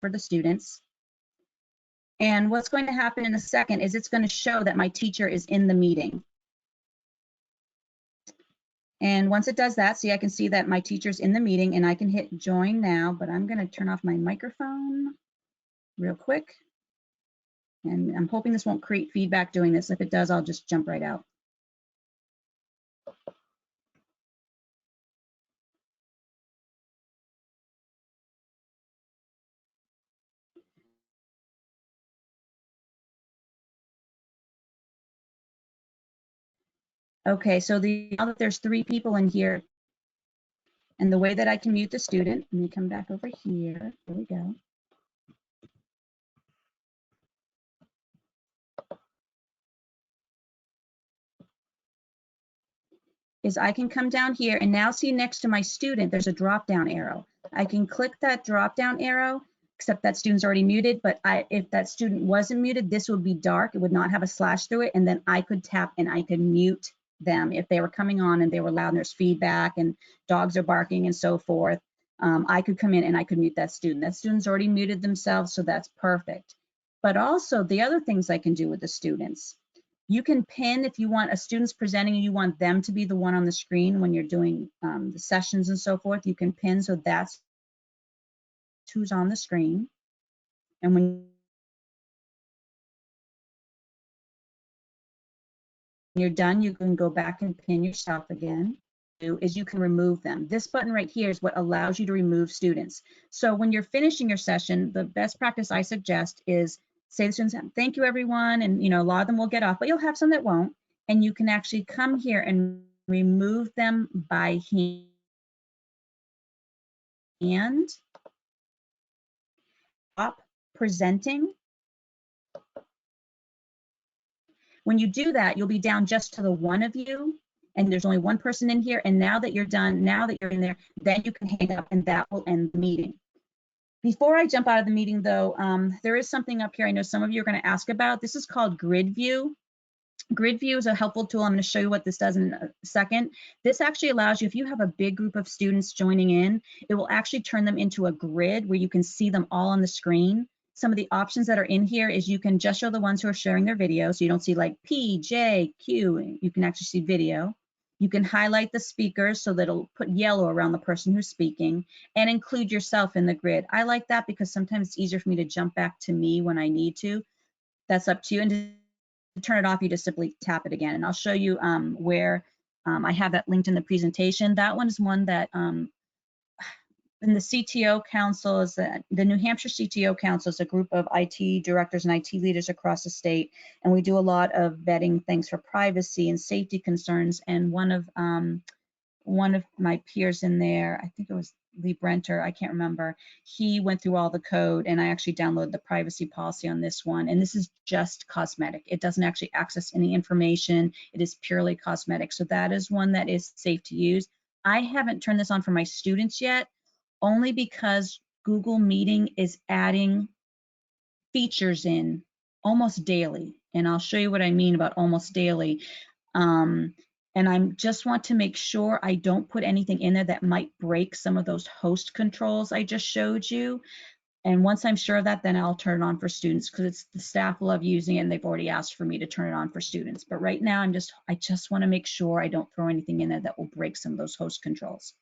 For the students. And what's going to happen in a second is it's going to show that my teacher is in the meeting. And once it does that, see, I can see that my teacher's in the meeting and I can hit join now, but I'm going to turn off my microphone. real quick. And I'm hoping this won't create feedback doing this. If it does, I'll just jump right out. Okay, so now that there's 3 people in here, and the way that I can mute the student, let me come back over here. There we go. Is I can come down here and now see next to my student, there's a drop down arrow. I can click that drop down arrow, except that student's already muted, but if that student wasn't muted, this would be dark. It would not have a slash through it. And then I could tap and I could mute them if they were coming on and they were loud and there's feedback and dogs are barking and so forth. I could come in and I could mute that student. That student's already muted themselves, so that's perfect. But also the other things I can do with the students. You can pin if you want a student's presenting and you want them to be the one on the screen when you're doing the sessions and so forth. You can pin so that's who's on the screen. And when you're done, you can go back and pin yourself again. Is you can remove them. This button right here is what allows you to remove students. So when you're finishing your session, the best practice I suggest is say to students, thank you everyone, and a lot of them will get off, but you'll have some that won't, and you can actually come here and remove them by hand. Stop presenting. When you do that, you'll be down just to the one of you, and there's only one person in here, and now that you're done, now that you're in there, then you can hang up and that will end the meeting. Before I jump out of the meeting though, there is something up here I know some of you are going to ask about. This is called Grid View. Grid View is a helpful tool. I'm going to show you what this does in a second. This actually allows you, if you have a big group of students joining in, it will actually turn them into a grid where you can see them all on the screen. Some of the options that are in here is you can just show the ones who are sharing their video. So you don't see like P, J, Q, you can actually see video. You can highlight the speakers so that it'll put yellow around the person who's speaking and include yourself in the grid. I like that because sometimes it's easier for me to jump back to me when I need to. That's up to you. And to turn it off, you just simply tap it again. And I'll show you where I have that linked in the presentation. That one is one that in the CTO Council is the New Hampshire CTO Council is a group of IT directors and IT leaders across the state, and we do a lot of vetting things for privacy and safety concerns. And one of my peers in there, I think it was Lee Brenter, I can't remember, he went through all the code, and I actually downloaded the privacy policy on this one. And this is just cosmetic. It doesn't actually access any information. It is purely cosmetic. So that is one that is safe to use. I haven't turned this on for my students yet, only because Google Meeting is adding features in almost daily. And I'll show you what I mean about almost daily. And I just want to make sure I don't put anything in there that might break some of those host controls I just showed you. And once I'm sure of that, then I'll turn it on for students because it's the staff love using it and they've already asked for me to turn it on for students. But right now, I just want to make sure I don't throw anything in there that will break some of those host controls.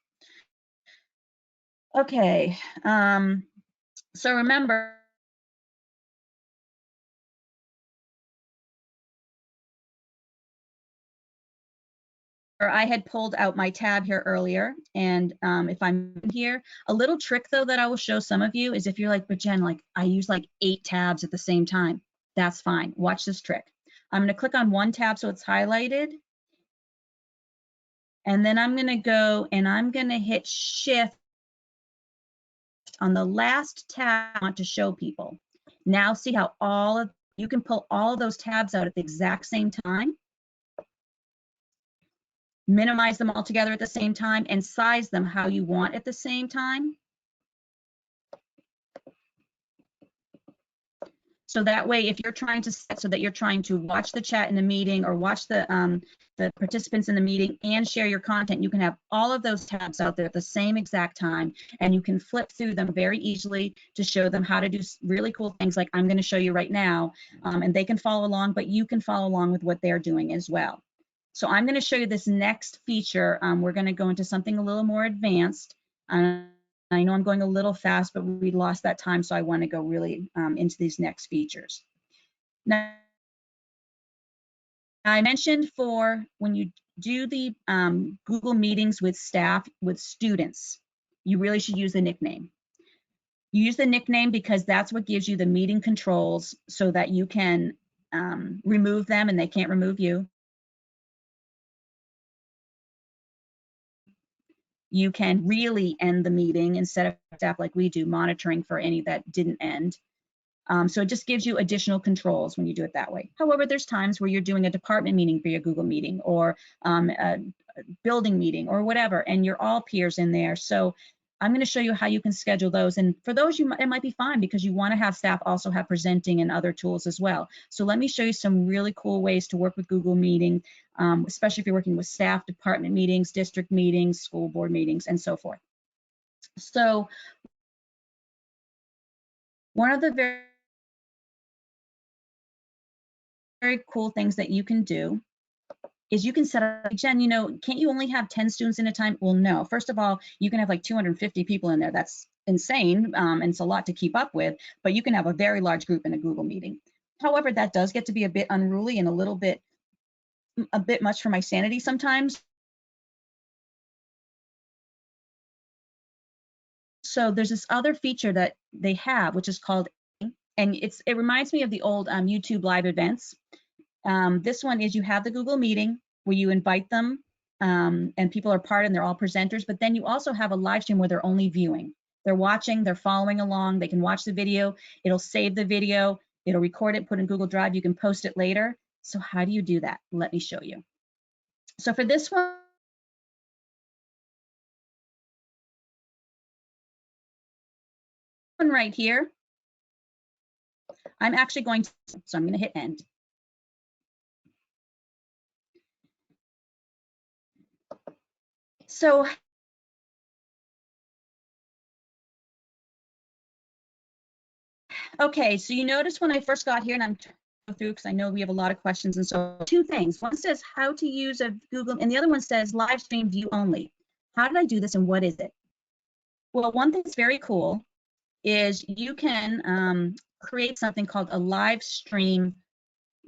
Okay, so remember, I had pulled out my tab here earlier, and if I'm here, a little trick though that I will show some of you is if you're like, but Jen, like I use like 8 tabs at the same time. That's fine. Watch this trick. I'm going to click on one tab so it's highlighted, and then I'm going to go and I'm going to hit Shift on the last tab I want to show people. Now see how you can pull all of those tabs out at the exact same time, minimize them all together at the same time, and size them how you want at the same time. So that way, if you're trying to set so that you're trying to watch the chat in the meeting or watch the participants in the meeting and share your content, you can have all of those tabs out there at the same exact time, and you can flip through them very easily to show them how to do really cool things like I'm going to show you right now, and they can follow along, but you can follow along with what they're doing as well. So I'm going to show you this next feature. We're going to go into something a little more advanced. I'm I know I'm going a little fast, but we lost that time, so I want to go really into these next features. Now, I mentioned for when you do the Google Meetings with staff, with students, you really should use the nickname. You use the nickname because that's what gives you the meeting controls so that you can remove them and they can't remove you. You can really end the meeting instead of staff like we do, monitoring for any that didn't end. So it just gives you additional controls when you do it that way. However, there's times where you're doing a department meeting for your Google Meeting, or a building meeting or whatever, and you're all peers in there. So I'm going to show you how you can schedule those. And for those, it might be fine because you want to have staff also have presenting and other tools as well. So let me show you some really cool ways to work with Google Meeting, especially if you're working with staff, department meetings, district meetings, school board meetings, and so forth. So one of the very cool things that you can do is you can set up, Jen, you know, can't you only have 10 students in a time? Well, no. First of all, you can have like 250 people in there. That's insane, and it's a lot to keep up with, but you can have a very large group in a Google Meeting. However, that does get to be a bit unruly and a bit much for my sanity sometimes. So there's this other feature that they have, which is called, and it reminds me of the old YouTube live events. This one is you have the Google Meeting where you invite them and people are part and they're all presenters, but then you also have a live stream where they're only viewing. They're watching, they're following along, they can watch the video, it'll save the video, it'll record it, put it in Google Drive, you can post it later. So how do you do that? Let me show you. So for this one right here, I'm actually going to, so I'm going to hit end. So okay, so you notice when I first got here, and I'm go through because I know we have a lot of questions, and so two things. One says how to use a Google, and the other one says live stream view only. How did I do this and what is it? Well, one thing that's very cool is you can create something called a live stream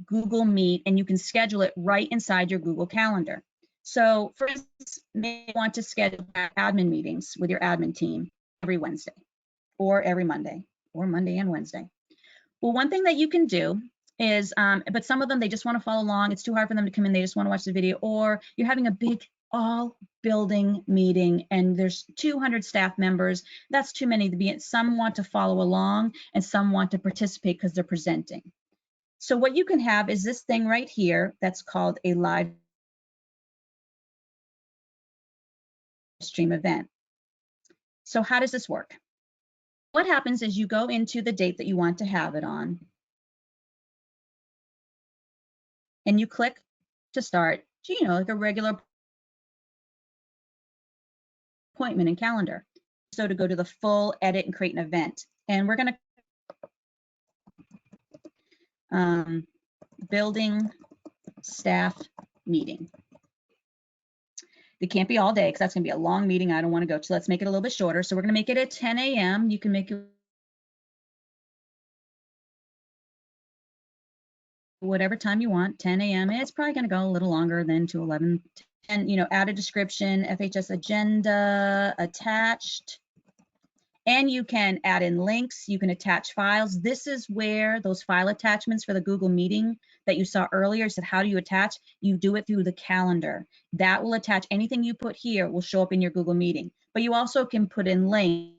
Google Meet, and you can schedule it right inside your Google Calendar. So for instance, you may want to schedule admin meetings with your admin team every Wednesday or every Monday or Monday and Wednesday. Well, one thing that you can do is, but some of them, they just want to follow along. It's too hard for them to come in. They just want to watch the video, or you're having a big all building meeting and there's 200 staff members. That's too many to be in. Some want to follow along and some want to participate because they're presenting. So what you can have is this thing right here that's called a live stream event. So how does this work? What happens is you go into the date that you want to have it on, and you click to start, you know, like a regular appointment and calendar. So to go to the full edit and create an event, and we're going to building staff meeting. It can't be all day because that's going to be a long meeting. I don't want to go. So let's make it a little bit shorter. So we're going to make it at 10 a.m. You can make it whatever time you want, 10 a.m. It's probably going to go a little longer than to 11. And, you know, add a description, FHS agenda attached. And you can add in links, you can attach files. This is where those file attachments for the Google Meeting that you saw earlier said, how do you attach? You do it through the calendar. That will attach anything you put here will show up in your Google Meeting. But you also can put in links.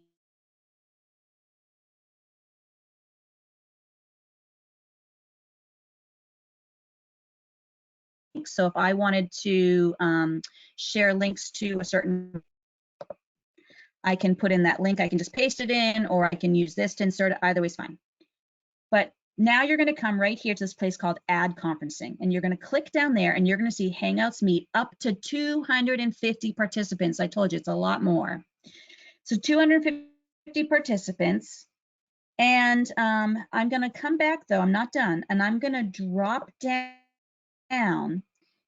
So if I wanted to share links to a certain, I can put in that link, I can just paste it in, or I can use this to insert it. Either way is fine. But now you're going to come right here to this place called Add Conferencing, and you're going to click down there, and you're going to see Hangouts Meet up to 250 participants. I told you it's a lot more. So 250 participants, and I'm going to come back though. I'm not done, and I'm going to drop down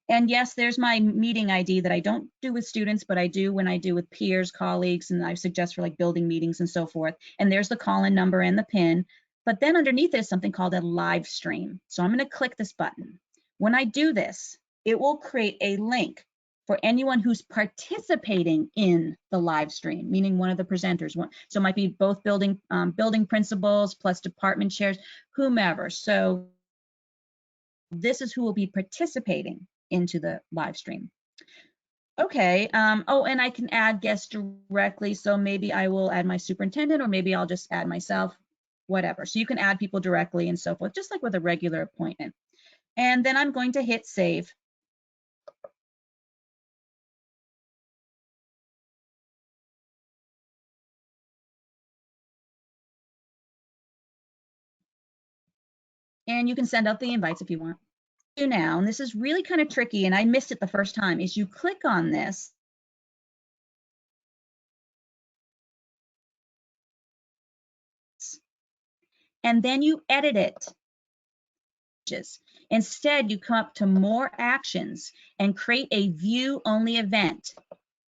And yes, there's my meeting ID that I don't do with students, but I do when I do with peers, colleagues, and I suggest for like building meetings and so forth. And there's the call-in number and the PIN. But then underneath is something called a live stream. So I'm going to click this button. When I do this, it will create a link for anyone who's participating in the live stream, meaning one of the presenters. So it might be both building principals plus department chairs, whomever. So this is who will be participating into the live stream. Okay, oh, and I can add guests directly. So maybe I will add my superintendent, or maybe I'll just add myself, whatever. So you can add people directly and so forth, just like with a regular appointment. And then I'm going to hit save. And you can send out the invites if you want. Do now, and this is really kind of tricky, and I missed it the first time, is you click on this. And then you edit it. Instead, you come up to more actions and create a view only event.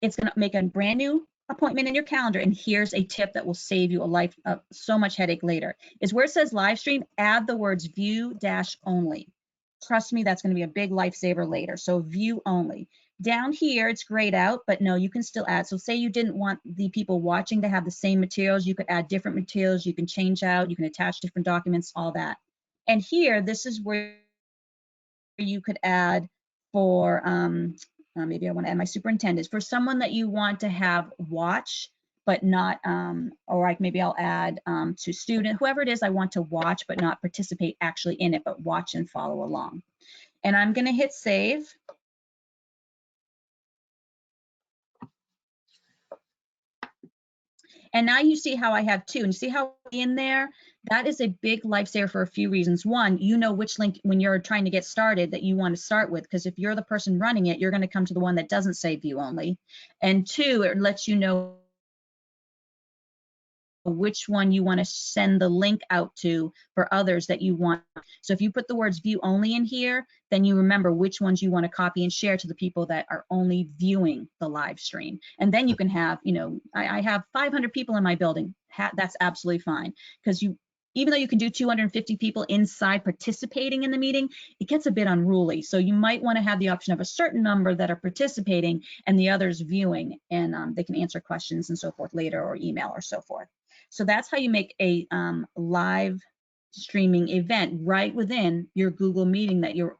It's going to make a brand new appointment in your calendar. And here's a tip that will save you a life of so much headache later, is where it says live stream, add the words view only. Trust me, that's going to be a big lifesaver later. So view only. Down here, it's grayed out, but no, you can still add. So say you didn't want the people watching to have the same materials, you could add different materials, you can change out, you can attach different documents, all that. And here, this is where you could add for, maybe I want to add my superintendent, for someone that you want to have watch, but not, or like maybe I'll add to student, whoever it is I want to watch, but not participate actually in it, but watch and follow along. And I'm going to hit save. And now you see how I have two, and you see how in there, that is a big lifesaver for a few reasons. One, you know which link when you're trying to get started that you want to start with, because if you're the person running it, you're going to come to the one that doesn't say view only. And two, it lets you know which one you want to send the link out to for others that you want. So if you put the words view only in here, then you remember which ones you want to copy and share to the people that are only viewing the live stream. And then you can have, you know, I have 500 people in my building. That's absolutely fine, because even though you can do 250 people inside participating in the meeting, it gets a bit unruly. So you might want to have the option of a certain number that are participating and the others viewing, and they can answer questions and so forth later, or email or so forth. So that's how you make a live streaming event right within your Google Meeting that you're.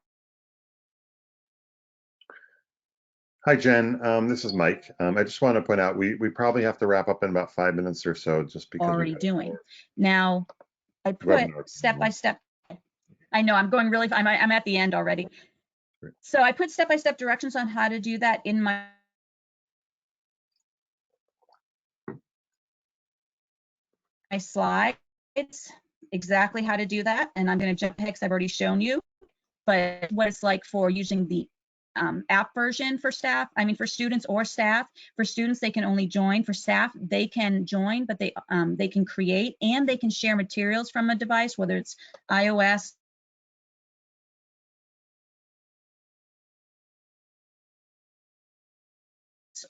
Hi, Jen. This is Mike. I just want to point out we probably have to wrap up in about 5 minutes or so, just because Already doing. Now, I put step by step. I know I'm going really. I'm at the end already. Great. So I put step by step directions on how to do that in my slides, exactly how to do that. And I'm going to jump ahead because I've already shown you, but what it's like for using the app version for staff, for students or staff. For students, they can only join. For staff, they can join, but they can create and they can share materials from a device, whether it's iOS,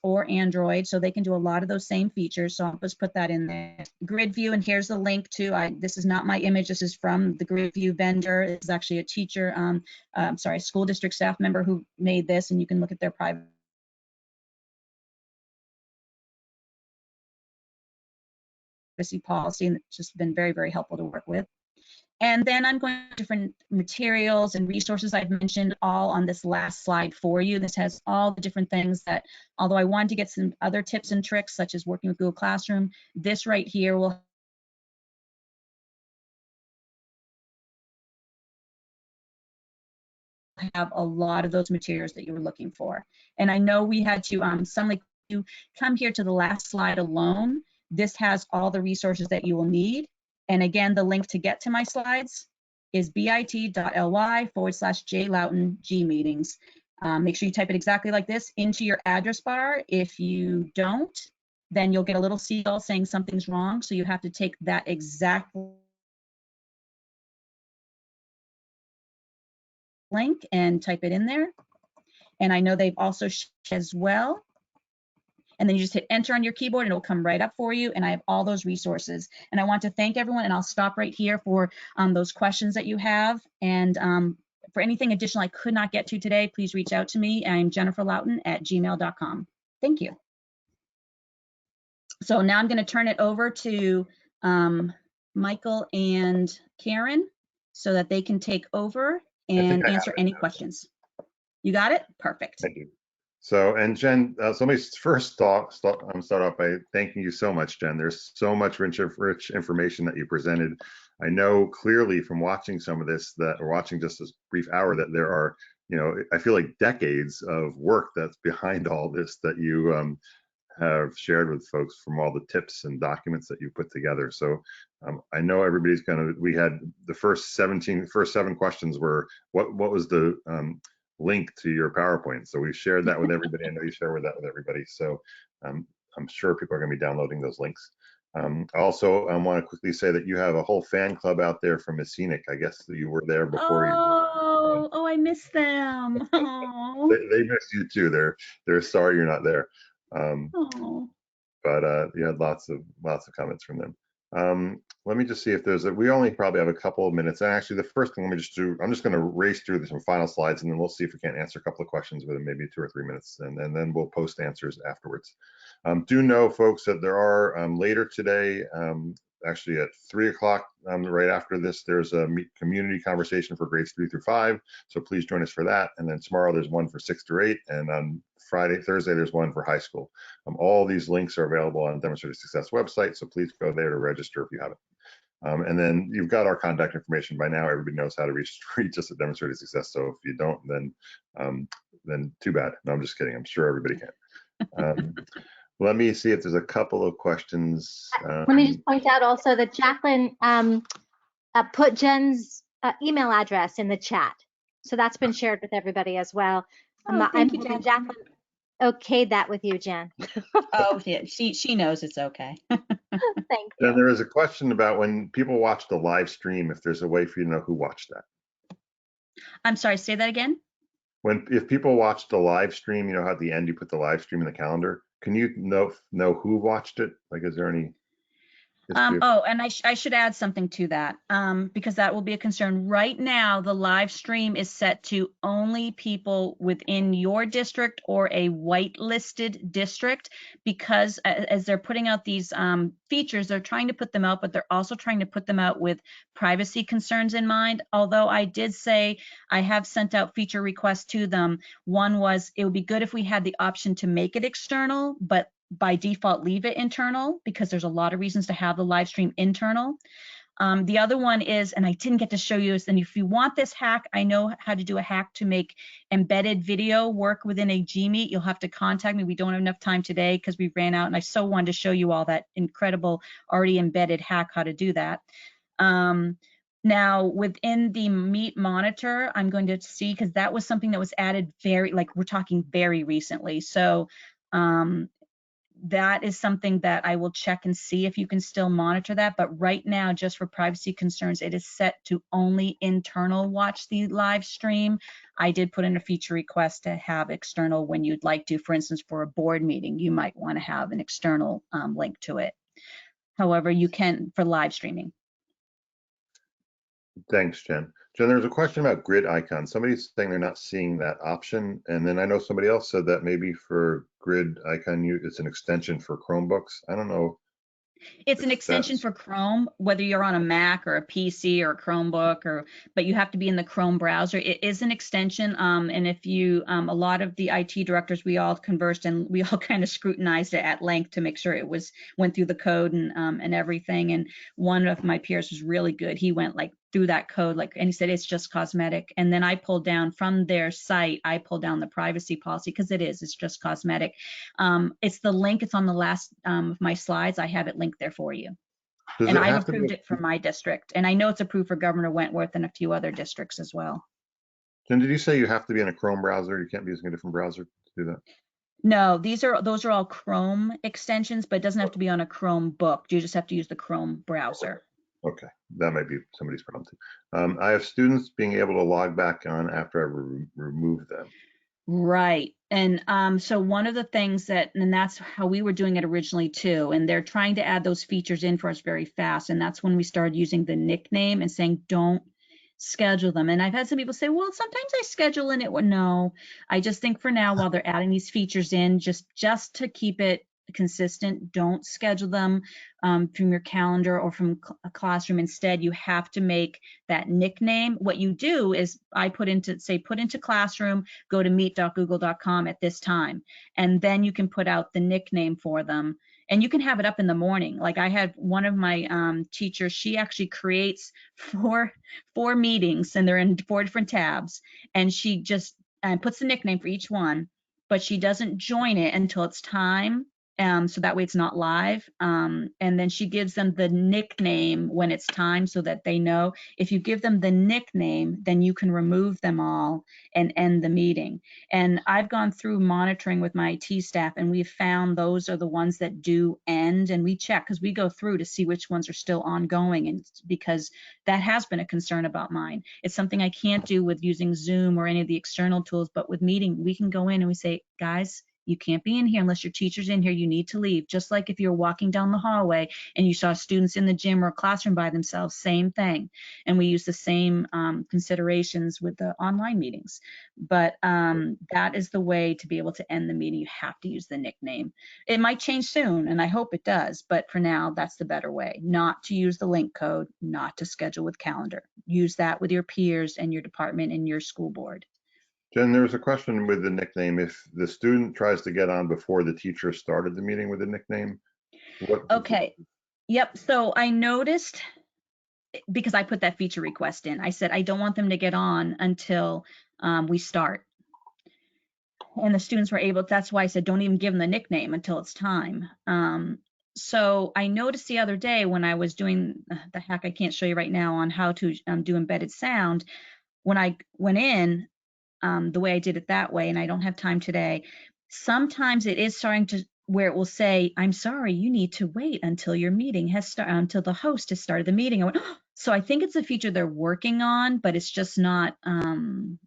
or Android, so they can do a lot of those same features. So I'll just put that in there. Grid view, and here's the link to, this is not my image, this is from the grid view vendor. It's actually a teacher, school district staff member who made this, and you can look at their privacy policy, and it's just been very, very helpful to work with. And then I'm going to different materials and resources I've mentioned all on this last slide for you. This has all the different things that, although I wanted to get some other tips and tricks, such as working with Google Classroom, this right here will have a lot of those materials that you were looking for. And I know we had to suddenly come here to the last slide alone. This has all the resources that you will need. And again, the link to get to my slides is bit.ly/JLowtonGmeetings. Make sure you type it exactly like this into your address bar. If you don't, then you'll get a little seagull saying something's wrong. So you have to take that exact link and type it in there. And I know they've also shared as well. And then you just hit enter on your keyboard and it'll come right up for you. And I have all those resources. And I want to thank everyone, and I'll stop right here for those questions that you have. And for anything additional I could not get to today, please reach out to me. I'm Jennifer Lowton at gmail.com. Thank you. So now I'm going to turn it over to Michael and Karen so that they can take over and answer any questions. You got it? Perfect. Thank you. So, and Jen, so let me first start off by thanking you so much, Jen. There's so much rich information that you presented. I know clearly from watching some of this, that or watching just this brief hour, that there are, you know, I feel like decades of work that's behind all this that you have shared with folks, from all the tips and documents that you put together. So I know everybody's we had the first 7 questions were, what was the link to your PowerPoint? So we shared that with everybody. I know you share that with everybody. So I'm sure people are going to be downloading those links. Also, I want to quickly say that you have a whole fan club out there from Scenic. I guess you were there before. Oh, I miss them. Oh. They miss you too. They're sorry you're not there. But you had lots of comments from them. Let me just see if there's we only probably have a couple of minutes. And actually, the first thing, let me just do, I'm just going to race through some final slides, and then we'll see if we can't answer a couple of questions within maybe 2 or 3 minutes, and then we'll post answers afterwards. Do know, folks, that there are later today, actually at 3 o'clock, right after this, there's a community conversation for grades 3 through 5. So please join us for that. And then tomorrow there's one for 6 through 8, and on Thursday there's one for high school. All these links are available on Demonstrated Success website, so please go there to register if you haven't. And then you've got our contact information by now. Everybody knows how to reach us at Demonstrated Success. So if you don't, then too bad. No, I'm just kidding. I'm sure everybody can. Let me see if there's a couple of questions. Let me just point out also that Jacqueline put Jen's email address in the chat. So that's been shared with everybody as well. Thank you, Jen. Jacqueline okayed that with you, Jen. Oh, yeah, she knows it's okay. Thank you. And there is a question about when people watch the live stream, if there's a way for you to know who watched that. I'm sorry, say that again. If people watch the live stream, you know how at the end you put the live stream in the calendar. Can you know who watched it? Like, is there any? Oh, and I should add something to that, because that will be a concern. Right now, the live stream is set to only people within your district or a whitelisted district, because as they're putting out these features, they're trying to put them out, but they're also trying to put them out with privacy concerns in mind. Although I did say I have sent out feature requests to them. One was, it would be good if we had the option to make it external, but by default leave it internal, because there's a lot of reasons to have the live stream internal. The other one is, and I didn't get to show you, is then if you want this hack, I know how to do a hack to make embedded video work within a Gmeet. You'll have to contact me. We don't have enough time today because we ran out, and I so wanted to show you all that incredible already embedded hack, how to do that. Now within the Meet monitor, I'm going to see, because that was something that was added we're talking very recently. So that is something that I will check and see if you can still monitor that. But right now, just for privacy concerns, it is set to only internal watch the live stream. I did put in a feature request to have external when you'd like to. For instance, for a board meeting, you might want to have an external link to it. However, you can for live streaming. Thanks, Jen. Jen, there's a question about grid icons. Somebody's saying they're not seeing that option. And then I know somebody else said that maybe for grid icon, it's an extension for Chromebooks. I don't know. It's an extension for Chrome, whether you're on a Mac or a PC or a Chromebook, but you have to be in the Chrome browser. It is an extension. And if you, a lot of the IT directors, we all conversed and we all kind of scrutinized it at length to make sure it went through the code and everything. And one of my peers was really good. He went through that code, and he said, it's just cosmetic. And then I pulled down from their site, I pulled down the privacy policy, because it's just cosmetic. It's the link, it's on the last of my slides. I have it linked there for you. And I've approved it for my district. And I know it's approved for Governor Wentworth and a few other districts as well. Jen, did you say you have to be in a Chrome browser? You can't be using a different browser to do that? No, those are all Chrome extensions, but it doesn't have to be on a Chromebook. You just have to use the Chrome browser. Okay, that might be somebody's problem too. I have students being able to log back on after I remove them. Right. And so one of the things and that's how we were doing it originally too. And they're trying to add those features in for us very fast. And that's when we started using the nickname and saying, don't schedule them. And I've had some people say, well, sometimes I schedule in it. Well, no, I just think for now, while they're adding these features in, just to keep it consistent, don't schedule them from your calendar or from a classroom. Instead, you have to make that nickname. What you do is I put into classroom, go to meet.google.com at this time, and then you can put out the nickname for them. And you can have it up in the morning. Like I had one of my teachers, she actually creates four meetings, and they're in 4 different tabs, and she just puts the nickname for each one, but she doesn't join it until it's time. So that way it's not live. And then she gives them the nickname when it's time so that they know. If you give them the nickname, then you can remove them all and end the meeting. And I've gone through monitoring with my IT staff, and we've found those are the ones that do end, and we check because we go through to see which ones are still ongoing, and because that has been a concern about mine. It's something I can't do with using Zoom or any of the external tools, but with Meeting, we can go in and we say, guys, you can't be in here unless your teacher's in here. You need to leave. Just like if you're walking down the hallway and you saw students in the gym or classroom by themselves, same thing. And we use the same considerations with the online meetings. But that is the way to be able to end the meeting. You have to use the nickname. It might change soon, and I hope it does. But for now, that's the better way. Not to use the link code, not to schedule with calendar. Use that with your peers and your department and your school board. Jen, there's a question with the nickname. If the student tries to get on before the teacher started the meeting with the nickname, what? Okay. Yep. So I noticed, because I put that feature request in, I said, I don't want them to get on until we start. And the students were able, that's why I said, don't even give them the nickname until it's time. So I noticed the other day when I was doing the hack, I can't show you right now on how to do embedded sound. When I went in, the way I did it that way, and I don't have time today, sometimes it is starting to where it will say, I'm sorry, you need to wait until your meeting has started, until the host has started the meeting. I went, oh. So I think it's a feature they're working on, but it's just not,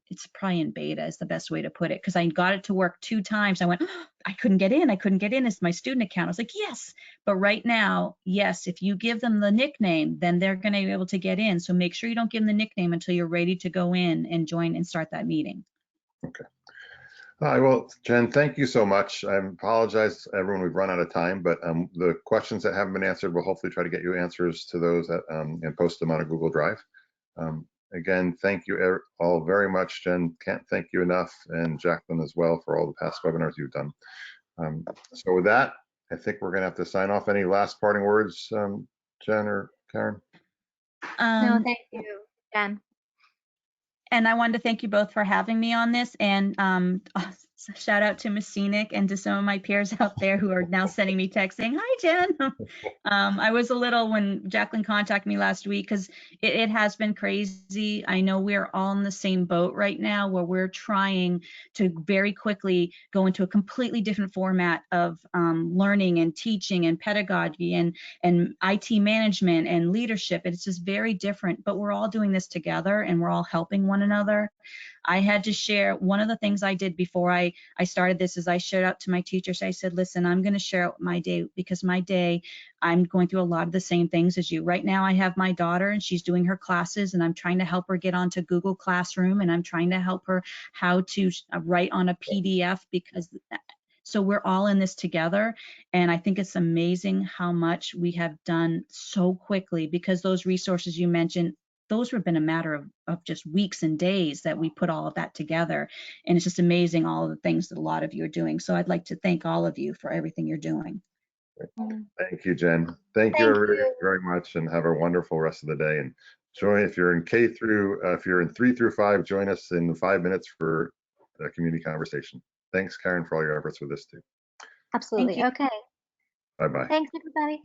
it's probably in beta is the best way to put it, because I got it to work 2 times. I went, oh, I couldn't get in. It's my student account. I was like, yes. But right now, yes, if you give them the nickname, then they're going to be able to get in. So make sure you don't give them the nickname until you're ready to go in and join and start that meeting. Okay. All right, well, Jen, thank you so much. I apologize, everyone, we've run out of time, but the questions that haven't been answered, we'll hopefully try to get you answers to those and post them on a Google Drive. Again, thank you all very much. Jen, can't thank you enough, and Jacqueline as well for all the past webinars you've done. So with that, I think we're gonna have to sign off. Any last parting words, Jen or Karen? No, thank you, Jen. And I wanted to thank you both for having me on this, and shout out to Miss Scenic and to some of my peers out there who are now sending me texts saying, hi, Jen. I was a little, when Jacqueline contacted me last week, because it has been crazy. I know we're all in the same boat right now, where we're trying to very quickly go into a completely different format of learning and teaching and pedagogy and IT management and leadership. It's just very different, but we're all doing this together and we're all helping one another. I had to share, one of the things I did before I started this is I shared out to my teachers. I said, listen, I'm going to share out my day, because my day, I'm going through a lot of the same things as you. Right now, I have my daughter and she's doing her classes, and I'm trying to help her get onto Google Classroom, and I'm trying to help her how to write on a PDF, because so we're all in this together. And I think it's amazing how much we have done so quickly, because those resources you mentioned, those have been a matter of just weeks and days that we put all of that together. And it's just amazing all of the things that a lot of you are doing. So I'd like to thank all of you for everything you're doing. Thank you, Jen. Thank you everybody very much, and have a wonderful rest of the day. And join, if you're in if you're in 3 through 5, join us in 5 minutes for a community conversation. Thanks, Karen, for all your efforts with this too. Absolutely. Okay. Bye-bye. Thanks, everybody.